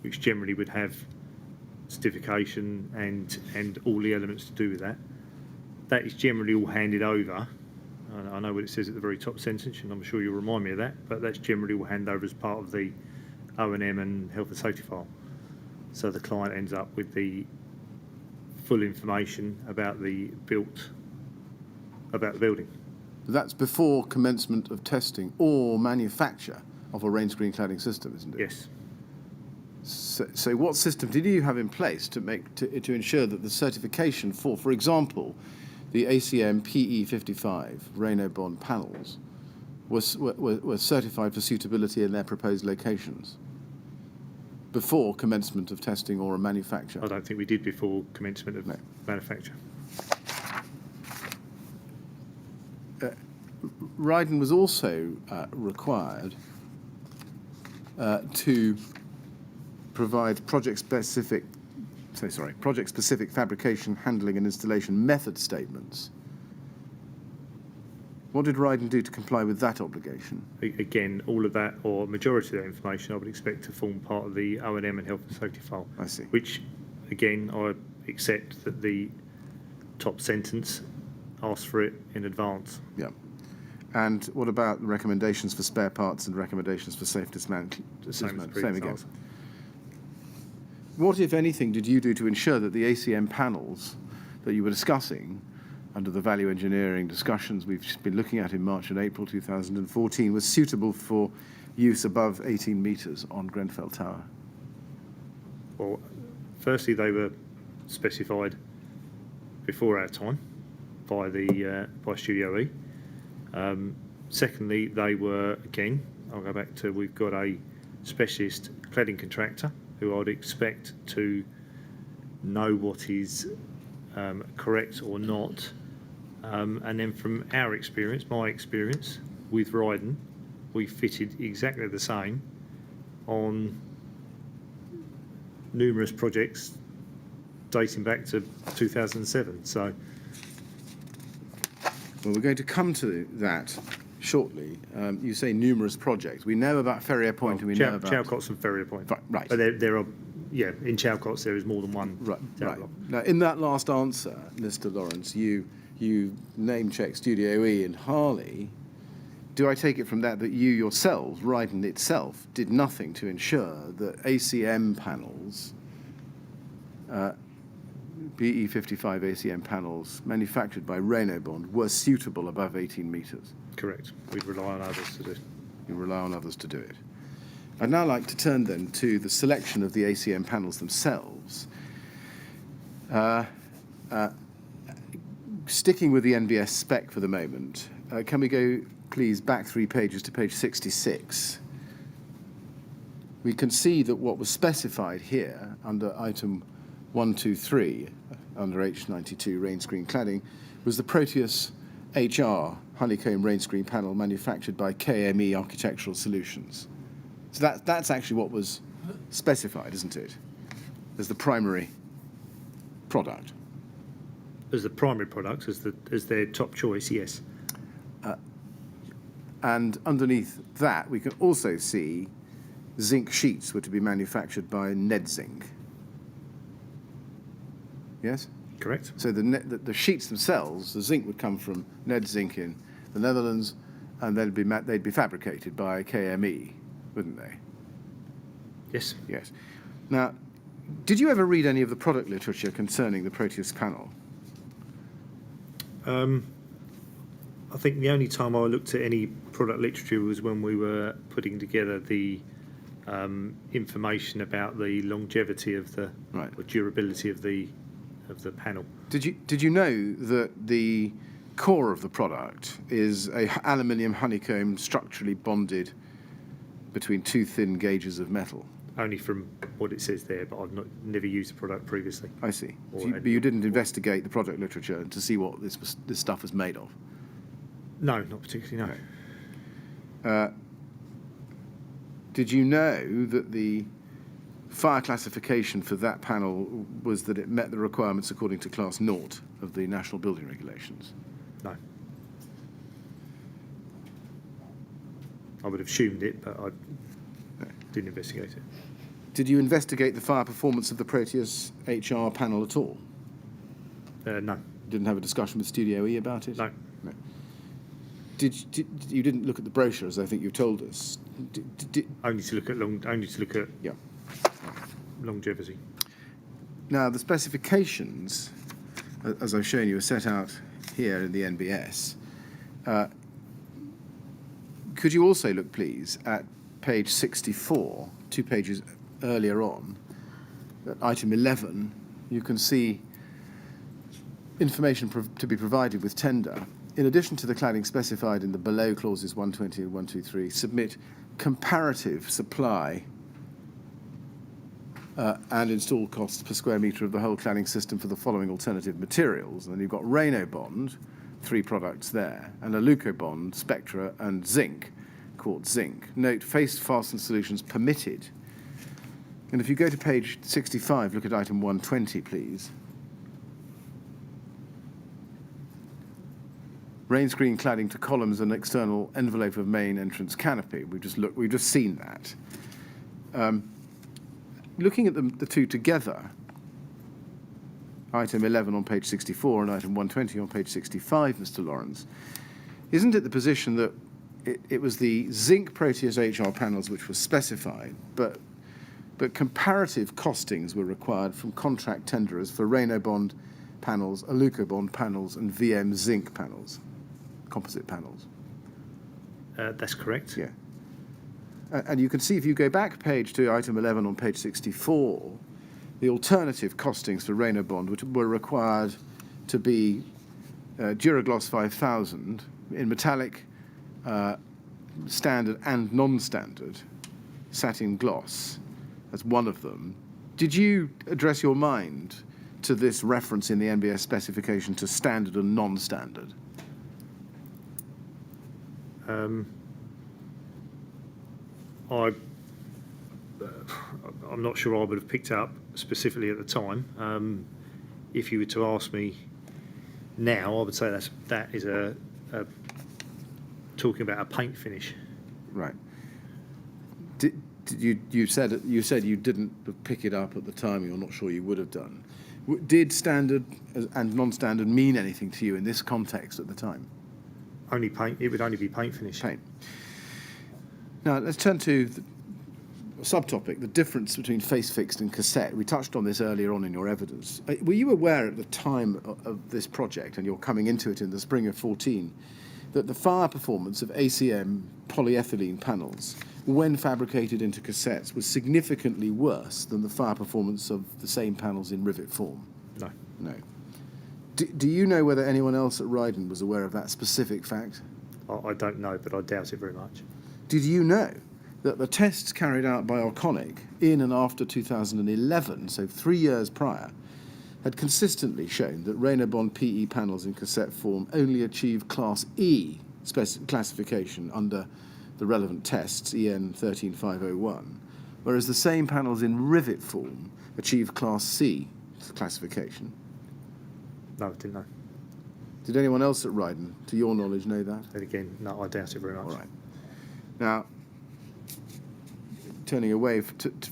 S2: which generally would have certification and all the elements to do with that. That is generally all handed over. I know what it says at the very top sentence, and I'm sure you'll remind me of that, but that's generally all handed over as part of the O&M and health and safety file. So the client ends up with the full information about the building.
S3: That's before commencement of testing or manufacture of a rain screen cladding system, isn't it?
S2: Yes.
S3: So what system did you have in place to ensure that the certification for example, the ACM PE55 Rain-O-Bond panels were certified for suitability in their proposed locations before commencement of testing or a manufacture?
S2: I don't think we did before commencement of manufacture.
S3: Ryden was also required to provide project-specific fabrication, handling and installation method statements. What did Ryden do to comply with that obligation?
S2: Again, all of that, or majority of that information, I would expect to form part of the O&M and health and safety file.
S3: I see.
S2: Which, again, I accept that the top sentence asks for it in advance.
S3: Yeah. And what about recommendations for spare parts and recommendations for safe dismantling?
S2: The same as
S3: Same
S2: previous
S3: again.
S2: answer.
S3: What, if anything, did you do to ensure that the ACM panels that you were discussing under the value engineering discussions we've been looking at in March and April 2014 was suitable for use above 18 metres on Grenfell Tower?
S2: Well, firstly, they were specified before our time by Studio E. Secondly, they were, again, I'll go back to, we've got a specialist cladding contractor who I'd expect to know what is correct or not. And then from our experience, my experience with Ryden, we fitted exactly the same on numerous projects dating back to 2007. So,
S3: Well, we're going to come to that shortly. You say numerous projects. We know about Ferrier Point and we know about...
S2: Chalcots and Ferrier Point.
S3: Right.
S2: But there are, in Chalcots there is more than one.
S3: Right. Now, in that last answer, Mr. Lawrence, you name-checked Studio E and Harley. Do I take it from that you yourselves, Ryden itself, did nothing to ensure that ACM panels, BE55 ACM panels manufactured by Rydon were suitable above 18 metres?
S2: Correct. We'd rely on others to do it.
S3: You rely on others to do it. I'd now like to turn then to the selection of the ACM panels themselves. Sticking with the NBS spec for the moment, can we go, please, back 3 pages to page 66? We can see that what was specified here under item 123, under H92 rain screen cladding, was the Proteus HR honeycomb rain screen panel manufactured by KME Architectural Solutions. So that's actually what was specified, isn't it, as the primary product?
S2: As the primary product, as their top choice, yes.
S3: And underneath that, we can also see zinc sheets were to be manufactured by Nedzink. Yes?
S2: Correct.
S3: So the sheets themselves, the zinc would come from Nedzink in the Netherlands, and they'd be fabricated by KME, wouldn't they?
S2: Yes.
S3: Yes. Now, did you ever read any of the product literature concerning the Proteus panel?
S2: I think the only time I looked at any product literature was when we were putting together the information about the longevity of the or durability of the panel.
S3: Did you know that the core of the product is a aluminium honeycomb structurally bonded between 2 thin gauges of metal?
S2: Only from what it says there, but I've never used the product previously.
S3: I see. But you didn't investigate the product literature to see what this stuff was made of?
S2: No, not particularly, no.
S3: Did you know that the fire classification for that panel was that it met the requirements according to Class 0 of the National Building Regulations?
S2: No. I would have assumed it, but I didn't investigate it.
S3: Did you investigate the fire performance of the Proteus HR panel at all?
S2: No.
S3: Didn't have a discussion with Studio E about it?
S2: No.
S3: You didn't look at the brochure, as I think you told us.
S2: Only to look at
S3: Yeah.
S2: longevity.
S3: Now, the specifications, as I've shown you, are set out here in the NBS. Could you also look, please, at page 64, 2 pages earlier on, at item 11, you can see information to be provided with tender. In addition to the cladding specified in the below clauses 120 and 123, submit comparative supply and install costs per square metre of the whole cladding system for the following alternative materials. And then you've got Rydon, 3 products there, and Alucobond, Spectra, and zinc, quartz zinc. Note, face fastened solutions permitted. And if you go to page 65, look at item 120, please. Rain screen cladding to columns and external envelope of main entrance canopy. We've just seen that. Looking at the two together, item 11 on page 64 and item 120 on page 65, Mr. Lawrence, isn't it the position that it was the zinc Proteus HR panels which were specified, but comparative costings were required from contract tenderers for Rydon panels, Alucobond panels, and VM zinc panels, composite panels?
S2: That's correct.
S3: Yeah. And you can see, if you go back page to item 11 on page 64, the alternative costings for Rydon, which were required to be Duragloss 5000 in metallic, standard and non-standard, satin gloss. That's one of them. Did you address your mind to this reference in the NBS specification to standard and non-standard?
S2: I'm not sure I would have picked up specifically at the time. If you were to ask me now, I would say that is a talking about a paint finish.
S3: Right. You said you didn't pick it up at the time. You're not sure you would have done. Did standard and non-standard mean anything to you in this context at the time?
S2: Only paint. It would only be paint finish.
S3: Paint. Now let's turn to the subtopic: the difference between face-fixed and cassette. We touched on this earlier on in your evidence. Were you aware at the time of this project, and you're coming into it in the spring of 14, that the fire performance of ACM polyethylene panels, when fabricated into cassettes, was significantly worse than the fire performance of the same panels in rivet form?
S2: No.
S3: No. Do you know whether anyone else at Ryden was aware of that specific fact?
S2: I don't know, but I doubt it very much.
S3: Did you know that the tests carried out by Arconic in and after 2011, so 3 years prior, had consistently shown that Rydon PE panels in cassette form only achieve Class E classification under the relevant tests, EN 13501, whereas the same panels in rivet form achieve Class C classification?
S2: No, I didn't know.
S3: Did anyone else at Ryden, to your knowledge, know that?
S2: And again, no, I doubt it very much.
S3: All right. Now, turning away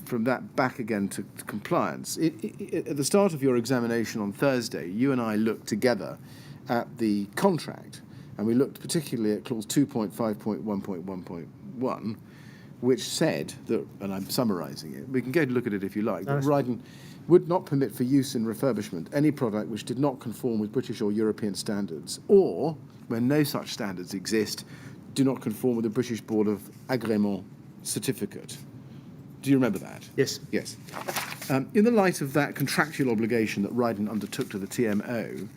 S3: from that back again to compliance, at the start of your examination on Thursday, you and I looked together at the contract, and we looked particularly at clause 2.5.1.1.1, which said that, and I'm summarising it, we can go to look at it if you like, that Ryden would not permit for use in refurbishment any product which did not conform with British or European standards, or, when no such standards exist, do not conform with the British Board of Agrément certificate. Do you remember that?
S2: Yes.
S3: Yes. In the light of that contractual obligation that Ryden undertook to the TMO,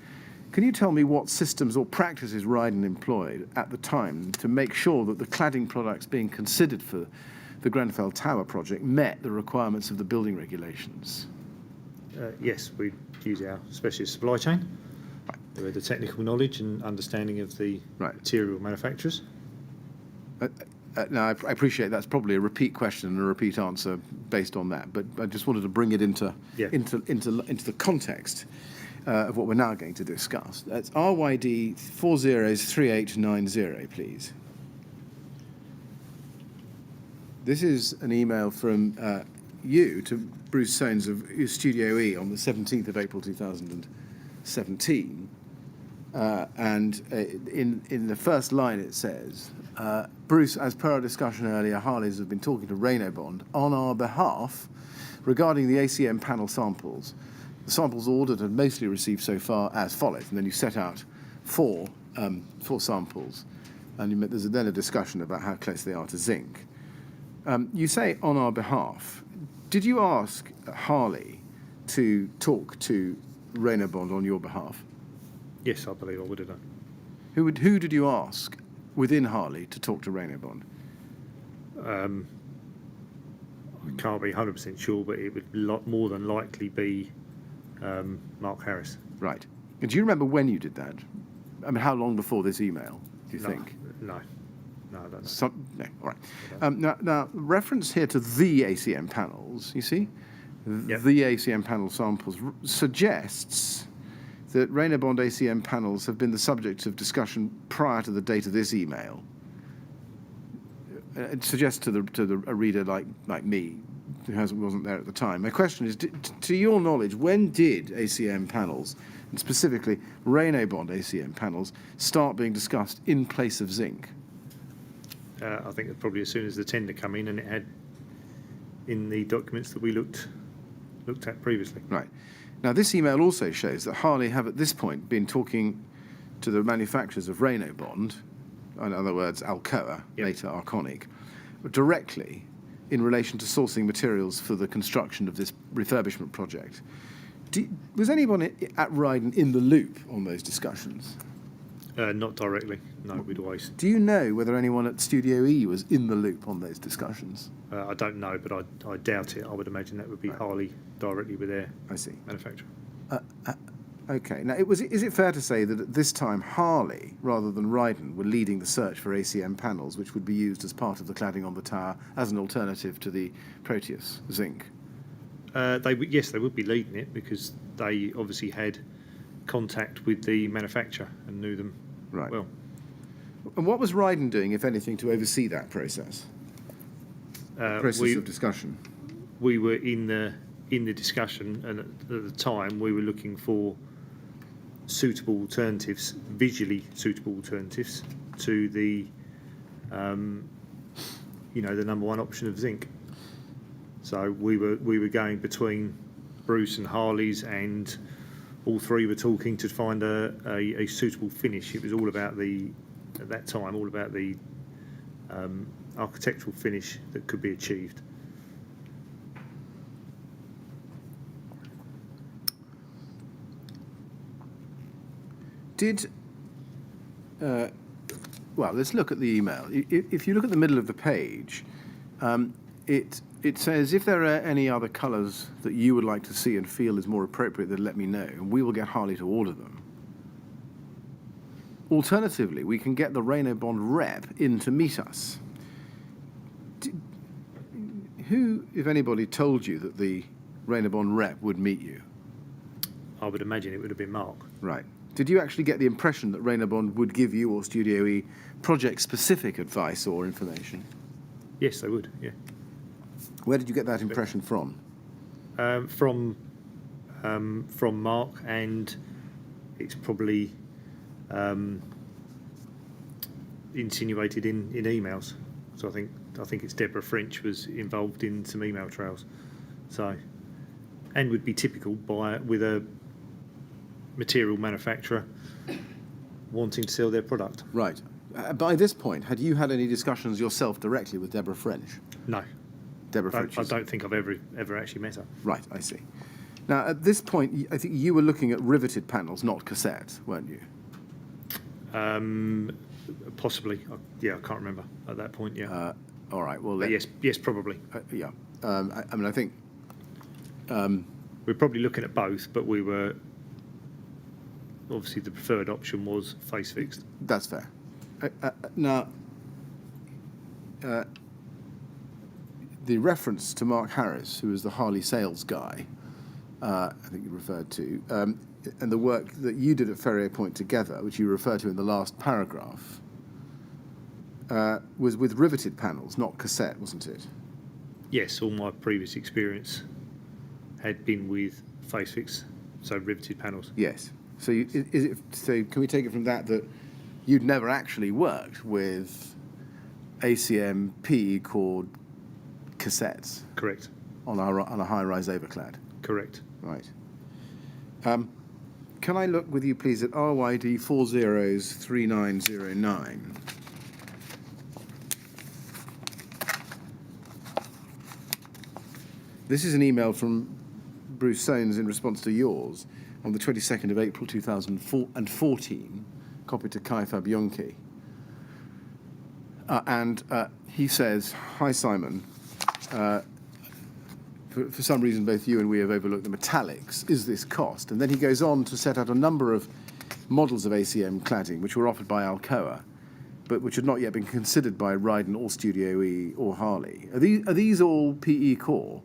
S3: can you tell me what systems or practices Ryden employed at the time to make sure that the cladding products being considered for the Grenfell Tower project met the requirements of the building regulations?
S2: Yes, we use our specialist supply chain.
S3: Right.
S2: The technical knowledge and understanding of the material manufacturers.
S3: Now, I appreciate that's probably a repeat question and a repeat answer based on that, but I just wanted to bring it into the context of what we're now going to discuss. That's RYD 403890, please. This is an email from you to Bruce Soanes of Studio E on the 17th of April 2017. And in the first line it says, Bruce, as per our discussion earlier, Harleys have been talking to Rydon on our behalf regarding the ACM panel samples. The samples ordered and mostly received so far as follows, and then you set out four samples, and there's then a discussion about how close they are to zinc. You say on our behalf. Did you ask Harley to talk to Rydon on your behalf?
S2: Yes, I believe I would have done.
S3: Who did you ask within Harley to talk to Rydon?
S2: I can't be 100% sure, but it would more than likely be Mark Harris.
S3: Right. And do you remember when you did that? I mean, how long before this email, do you think?
S2: No, I don't know.
S3: No, all right. Now, reference here to the ACM panels, you see?
S2: Yep.
S3: The ACM panel samples suggests that Rydon ACM panels have been the subject of discussion prior to the date of this email. It suggests to a reader like me, who wasn't there at the time. My question is, to your knowledge, when did ACM panels, and specifically Rydon ACM panels, start being discussed in place of zinc?
S2: I think that probably as soon as the tender come in, and it had in the documents that we looked at previously.
S3: Right. Now, this email also shows that Harley have at this point been talking to the manufacturers of Rydon, in other words, Alcoa, later Arconic, directly in relation to sourcing materials for the construction of this refurbishment project. Was anyone at Ryden in the loop on those discussions?
S2: Not directly, no, we'd always.
S3: Do you know whether anyone at Studio E was in the loop on those discussions?
S2: I don't know, but I doubt it. I would imagine that would be Harley directly with their manufacturer.
S3: Okay. Now, is it fair to say that at this time Harley, rather than Ryden, were leading the search for ACM panels, which would be used as part of the cladding on the tower as an alternative to the Proteus zinc?
S2: Yes, they would be leading it because they obviously had contact with the manufacturer and knew them well.
S3: And what was Ryden doing, if anything, to oversee that process? Of discussion.
S2: We were in the discussion, and at the time we were looking for suitable alternatives, visually suitable alternatives to the, the number one option of zinc. So we were going between Bruce and Harley's, and all three were talking to find a suitable finish. It was all about at that time, all about the architectural finish that could be achieved.
S3: Well, let's look at the email. If you look at the middle of the page, it says, if there are any other colours that you would like to see and feel is more appropriate, then let me know, and we will get Harley to order them. Alternatively, we can get the Rydon rep in to meet us. Who, if anybody, told you that the Rydon rep would meet you?
S2: I would imagine it would have been Mark.
S3: Right. Did you actually get the impression that Rydon would give you or Studio E project-specific advice or information?
S2: Yes, they would, yeah.
S3: Where did you get that impression from?
S2: From Mark, and it's probably insinuated in emails. So I think it's Deborah French was involved in some email trails. So, and would be typical with a material manufacturer wanting to sell their product.
S3: Right. By this point, had you had any discussions yourself directly with Deborah French?
S2: No.
S3: Deborah French.
S2: I don't think I've ever actually met her.
S3: Right, I see. Now, at this point, I think you were looking at riveted panels, not cassettes, weren't you?
S2: Possibly. Yeah, I can't remember at that point. Yeah.
S3: All right. Well,
S2: yes, probably.
S3: Yeah. I mean, I think
S2: we're probably looking at both, but we were obviously the preferred option was face fixed.
S3: That's fair. Now, the reference to Mark Harris, who was the Harley sales guy, I think you referred to, and the work that you did at Ferrier Point together, which you refer to in the last paragraph, was with riveted panels, not cassette, wasn't it?
S2: Yes, all my previous experience had been with face fixed, so riveted panels.
S3: Yes. So so can we take it from that you'd never actually worked with ACM PE cord cassettes?
S2: Correct.
S3: On a high-rise overclad? Correct. Right. Can I look with you, please, at RYD 403909? This is an email from Bruce Soanes in response to yours on the 22nd of April 2014, copied to Kai Fabionki. And he says, "Hi, Simon. For some reason, both you and we have overlooked the metallics. Is this cost?" And then he goes on to set out a number of models of ACM cladding which were offered by Alcoa, but which had not yet been considered by Ryden or Studio E or Harley. Are these all PE core?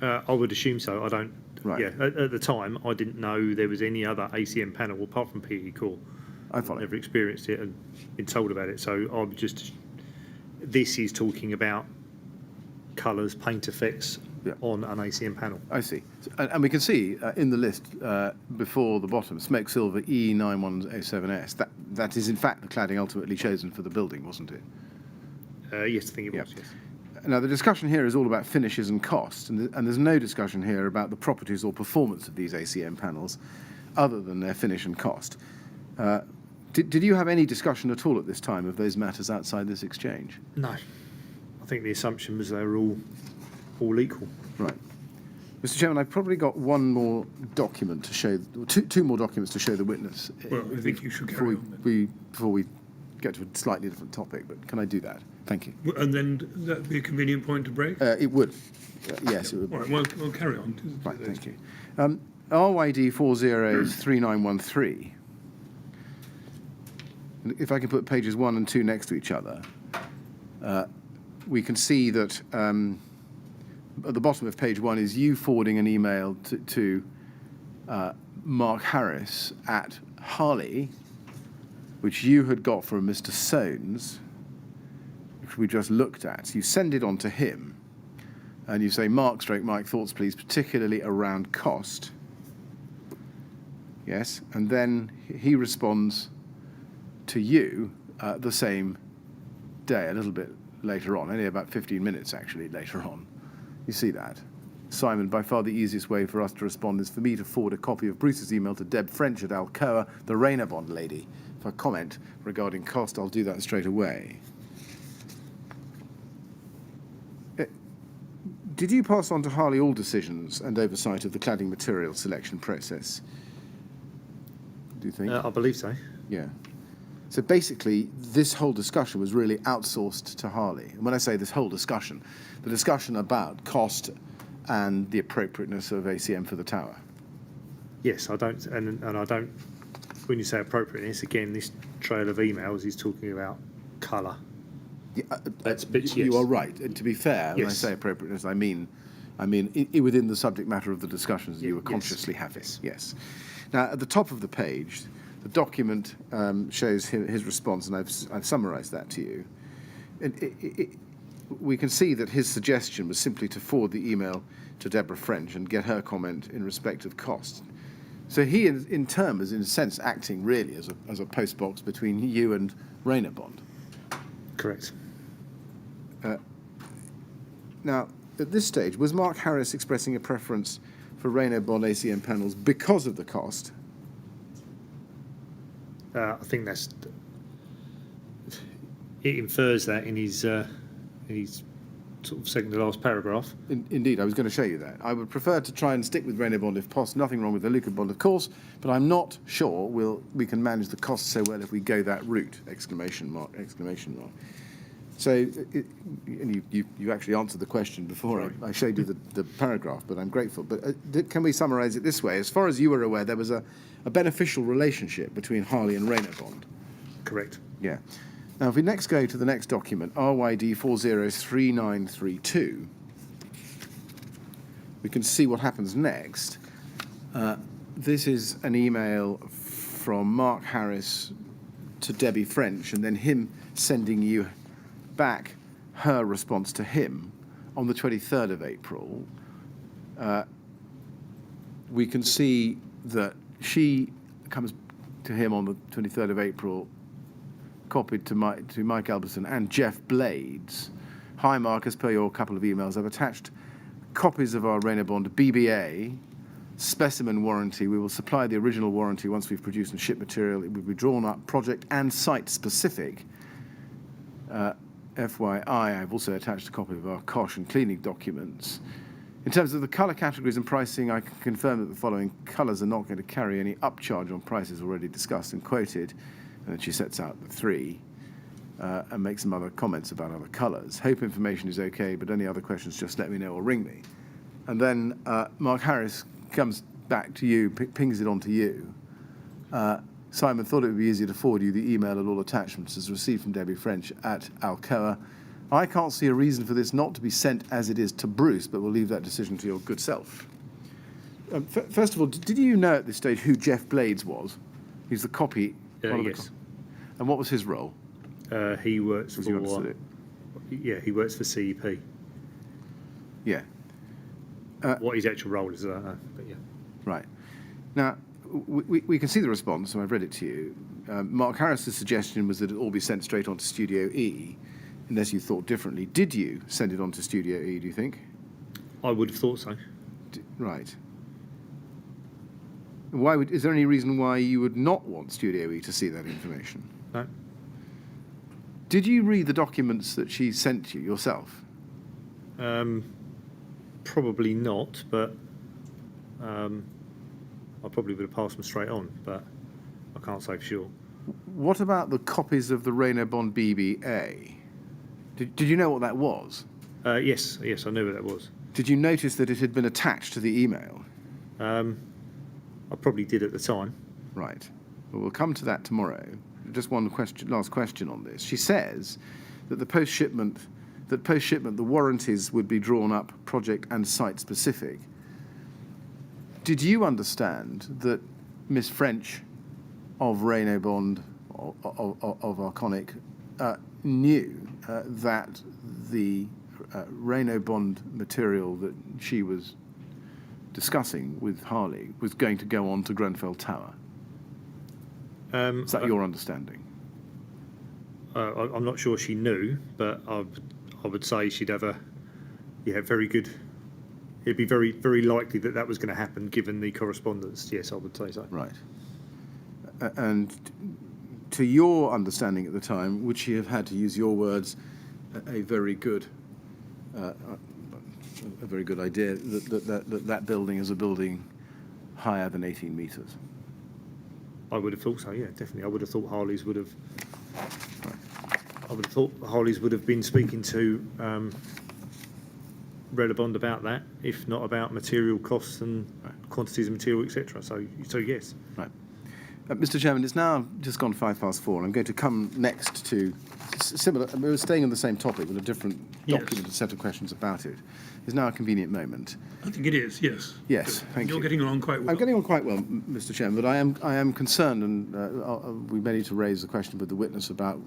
S2: I would assume so. I don't.
S3: Right.
S2: Yeah. At the time, I didn't know there was any other ACM panel apart from PE core.
S3: I follow.
S2: I've never experienced it and been told about it. So I would just. This is talking about colours, paint effects on an ACM panel.
S3: I see. And we can see in the list before the bottom, Smoke Silver E9107S. That is in fact the cladding ultimately chosen for the building, wasn't it?
S2: Yes, I think it was. Yes.
S3: Now, the discussion here is all about finishes and cost, and there's no discussion here about the properties or performance of these ACM panels other than their finish and cost. Did you have any discussion at all at this time of those matters outside this exchange?
S2: No. I I think the assumption was they were all equal.
S3: Right. Mr. Chairman, I've probably got one more document to show, two more documents to show the witness.
S1: Well, I think you should
S3: before
S1: carry on then.
S3: before we get to a slightly different topic, but can I do that? Thank you.
S1: And then that'd be a convenient point to break?
S3: It would. Yes, it would.
S1: All right, we'll carry on.
S3: Right, thank you. RYD 403913. If I can put pages 1 and 2 next to each other, we can see that at the bottom of page 1 is you forwarding an email to Mark Harris at Harley, which you had got from Mr. Soanes, which we just looked at. You send it on to him, and you say, Mike, thoughts please, particularly around cost. Yes, and then he responds to you the same day, a little bit later on, only about 15 minutes actually later on. You see that? Simon, by far the easiest way for us to respond is for me to forward a copy of Bruce's email to Deb French at Alcoa, the Rayner bond lady. For a comment regarding cost, I'll do that straight away. Did you pass on to Harley all decisions and oversight of the cladding material selection process? Do you think?
S2: I believe so.
S3: Yeah. So basically, this whole discussion was really outsourced to Harley. And when I say this whole discussion, the discussion about cost and the appropriateness of ACM for the tower.
S2: Yes, I don't, and I don't. When you say appropriateness, again, this trail of emails is talking about colour.
S3: Yeah,
S2: Yes.
S3: you are right. And to be fair, when I
S2: Yes.
S3: say appropriateness, I mean within the subject matter of the discussions that you were consciously having. Yes. Now, at the top of the page, the document shows his response, and I've summarised that to you. And we can see that his suggestion was simply to forward the email to Deborah French and get her comment in respect of cost. So he, in turn, is in a sense acting really as a postbox between you and Rayner Bond.
S2: Correct.
S3: Now, at this stage, was Mark Harris expressing a preference for Rayner Bond ACM panels because of the cost?
S2: I think it infers that in his sort of second to last paragraph.
S3: Indeed, I was going to show you that. I would prefer to try and stick with Rayner Bond if possible. Nothing wrong with the Luca Bond, of course, but I'm not sure we can manage the cost so well if we go that route! Exclamation mark! Exclamation mark! So, and you actually answered the question before I showed you the paragraph, but I'm grateful. But can we summarise it this way? As far as you were aware, there was a beneficial relationship between Harley and Rayner Bond.
S2: Correct.
S3: Yeah. Now, if we next go to the next document, RYD 403932, we can see what happens next. This is an email from Mark Harris to Debbie French, and then him sending you back her response to him on the 23rd of April. We can see that she comes to him on the 23rd of April, copied to Mike Albertson and Jeff Blades. Hi, Mark, as per your couple of emails, I've attached copies of our Rayner Bond BBA specimen warranty. We will supply the original warranty once we've produced and shipped material. It will be drawn up project and site specific. FYI, I've also attached a copy of our COSH and cleaning documents. In terms of the colour categories and pricing, I can confirm that the following colours are not going to carry any upcharge on prices already discussed and quoted. And then she sets out the three and makes some other comments about other colours. Hope information is okay, but any other questions, just let me know or ring me. And then Mark Harris comes back to you, pings it on to you. Simon thought it would be easier to forward you the email and all attachments as received from Debbie French at Alcoa. I can't see a reason for this not to be sent as it is to Bruce, but we'll leave that decision to your good self. First of all, did you know at this stage who Jeff Blades was? He's the copy.
S2: Yes.
S3: And what was his role?
S2: He works
S3: As you understood it.
S2: Yeah, he works for CEP.
S3: Yeah.
S2: What his actual role is, but yeah.
S3: Right. Now, we can see the response, and I've read it to you. Mark Harris's suggestion was that it all be sent straight on to Studio E, unless you thought differently. Did you send it on to Studio E, do you think?
S2: I would have thought so.
S3: Right. Is there any reason why you would not want Studio E to see that information?
S2: No.
S3: Did you read the documents that she sent you yourself?
S2: Probably not, but I probably would have passed them straight on, but I can't say for sure.
S3: What about the copies of the Rayner Bond BBA? Did you know what that was?
S2: Yes, I knew what that was.
S3: Did you notice that it had been attached to the email?
S2: I probably did at the time.
S3: Right. Well, we'll come to that tomorrow. Just one last question on this. She says that post-shipment, the warranties would be drawn up project and site specific. Did you understand that Miss French of Rayner Bond of Arconic knew that the Rayner Bond material that she was discussing with Harley was going to go on to Grenfell Tower? Is that your understanding?
S2: I'm not sure she knew, but I would say she'd have very good. It'd be very, very likely that was going to happen given the correspondence. Yes, I would say so.
S3: Right. And to your understanding at the time, would she have had, to use your words, a very good idea that building is a building higher than 18 metres?
S2: I would have thought so. Yeah, definitely. I would have thought Harley's would have. I would have thought Harley's would have been speaking to Relabond about that, if not about material costs and quantities of material, etc. So yes.
S3: Right. Mr. Chairman, it's now just gone 4:05, and I'm going to come next to similar. We're staying on the same topic with a different document, a set of questions about it. Is now a convenient moment?
S1: I think it is, yes.
S3: Yes, thank you.
S1: You're getting along quite well.
S3: I'm getting on quite well, Mr. Chairman, but I am concerned, and we may need to raise the question with the witness about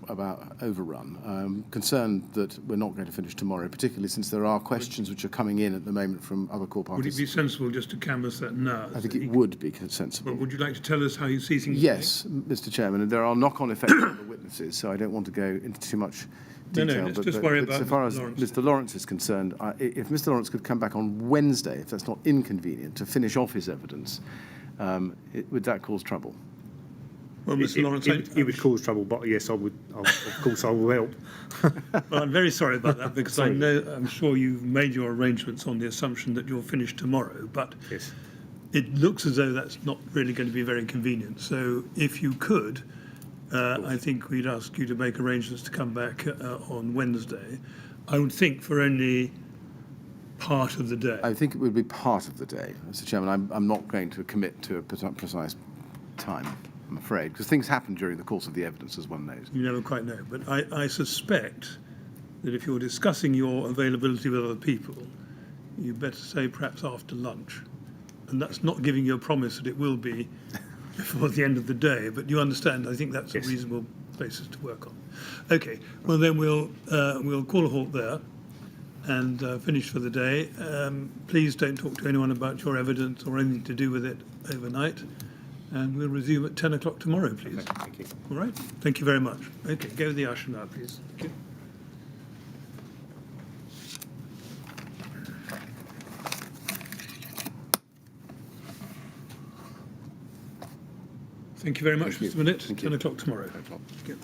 S3: overrun. I'm concerned that we're not going to finish tomorrow, particularly since there are questions which are coming in at the moment from other core
S1: Would
S3: parties.
S1: it be sensible just to canvas that now?
S3: I think it would be sensible.
S1: But would you like to tell us how you see things?
S3: Yes, Mr. Chairman, and there are knock-on effects on the witnesses, so I don't want to go into too much detail.
S1: Let's just worry about
S3: so far as
S1: Mr. Lawrence.
S3: Mr. Lawrence is concerned, if Mr. Lawrence could come back on Wednesday, if that's not inconvenient, to finish off his evidence, would that cause trouble?
S1: Well, Mr. Lawrence,
S2: It would cause trouble, but yes, I would. Of course, I will help.
S1: well, I'm very sorry about that because I'm sure you've made your arrangements on the assumption that you'll finish tomorrow, but
S2: Yes.
S1: it looks as though that's not really going to be very convenient. So if you could, I think we'd ask you to make arrangements to come back on Wednesday. I would think for only part of the day.
S3: I think it would be part of the day, Mr. Chairman. I'm not going to commit to a precise time, I'm afraid, because things happen during the course of the evidence, as one knows.
S1: You never quite know. But I suspect that if you're discussing your availability with other people, you better say perhaps after lunch. And that's not giving you a promise that it will be before the end of the day, but you understand, I think that's
S2: Yes.
S1: a reasonable basis to work on. Okay, well then we'll call a halt there and finish for the day. Please don't talk to anyone about your evidence or anything to do with it overnight. And we'll resume at 10 o'clock tomorrow, please.
S2: Okay, thank you.
S1: All right? Thank you very much. Okay, go with the usher now, please. Thank you. Thank you very much,
S3: Thank
S1: Mr.
S3: you.
S1: Minute.
S3: Thank you.
S1: 10 o'clock tomorrow.
S3: 10 o'clock.
S1: Thank you.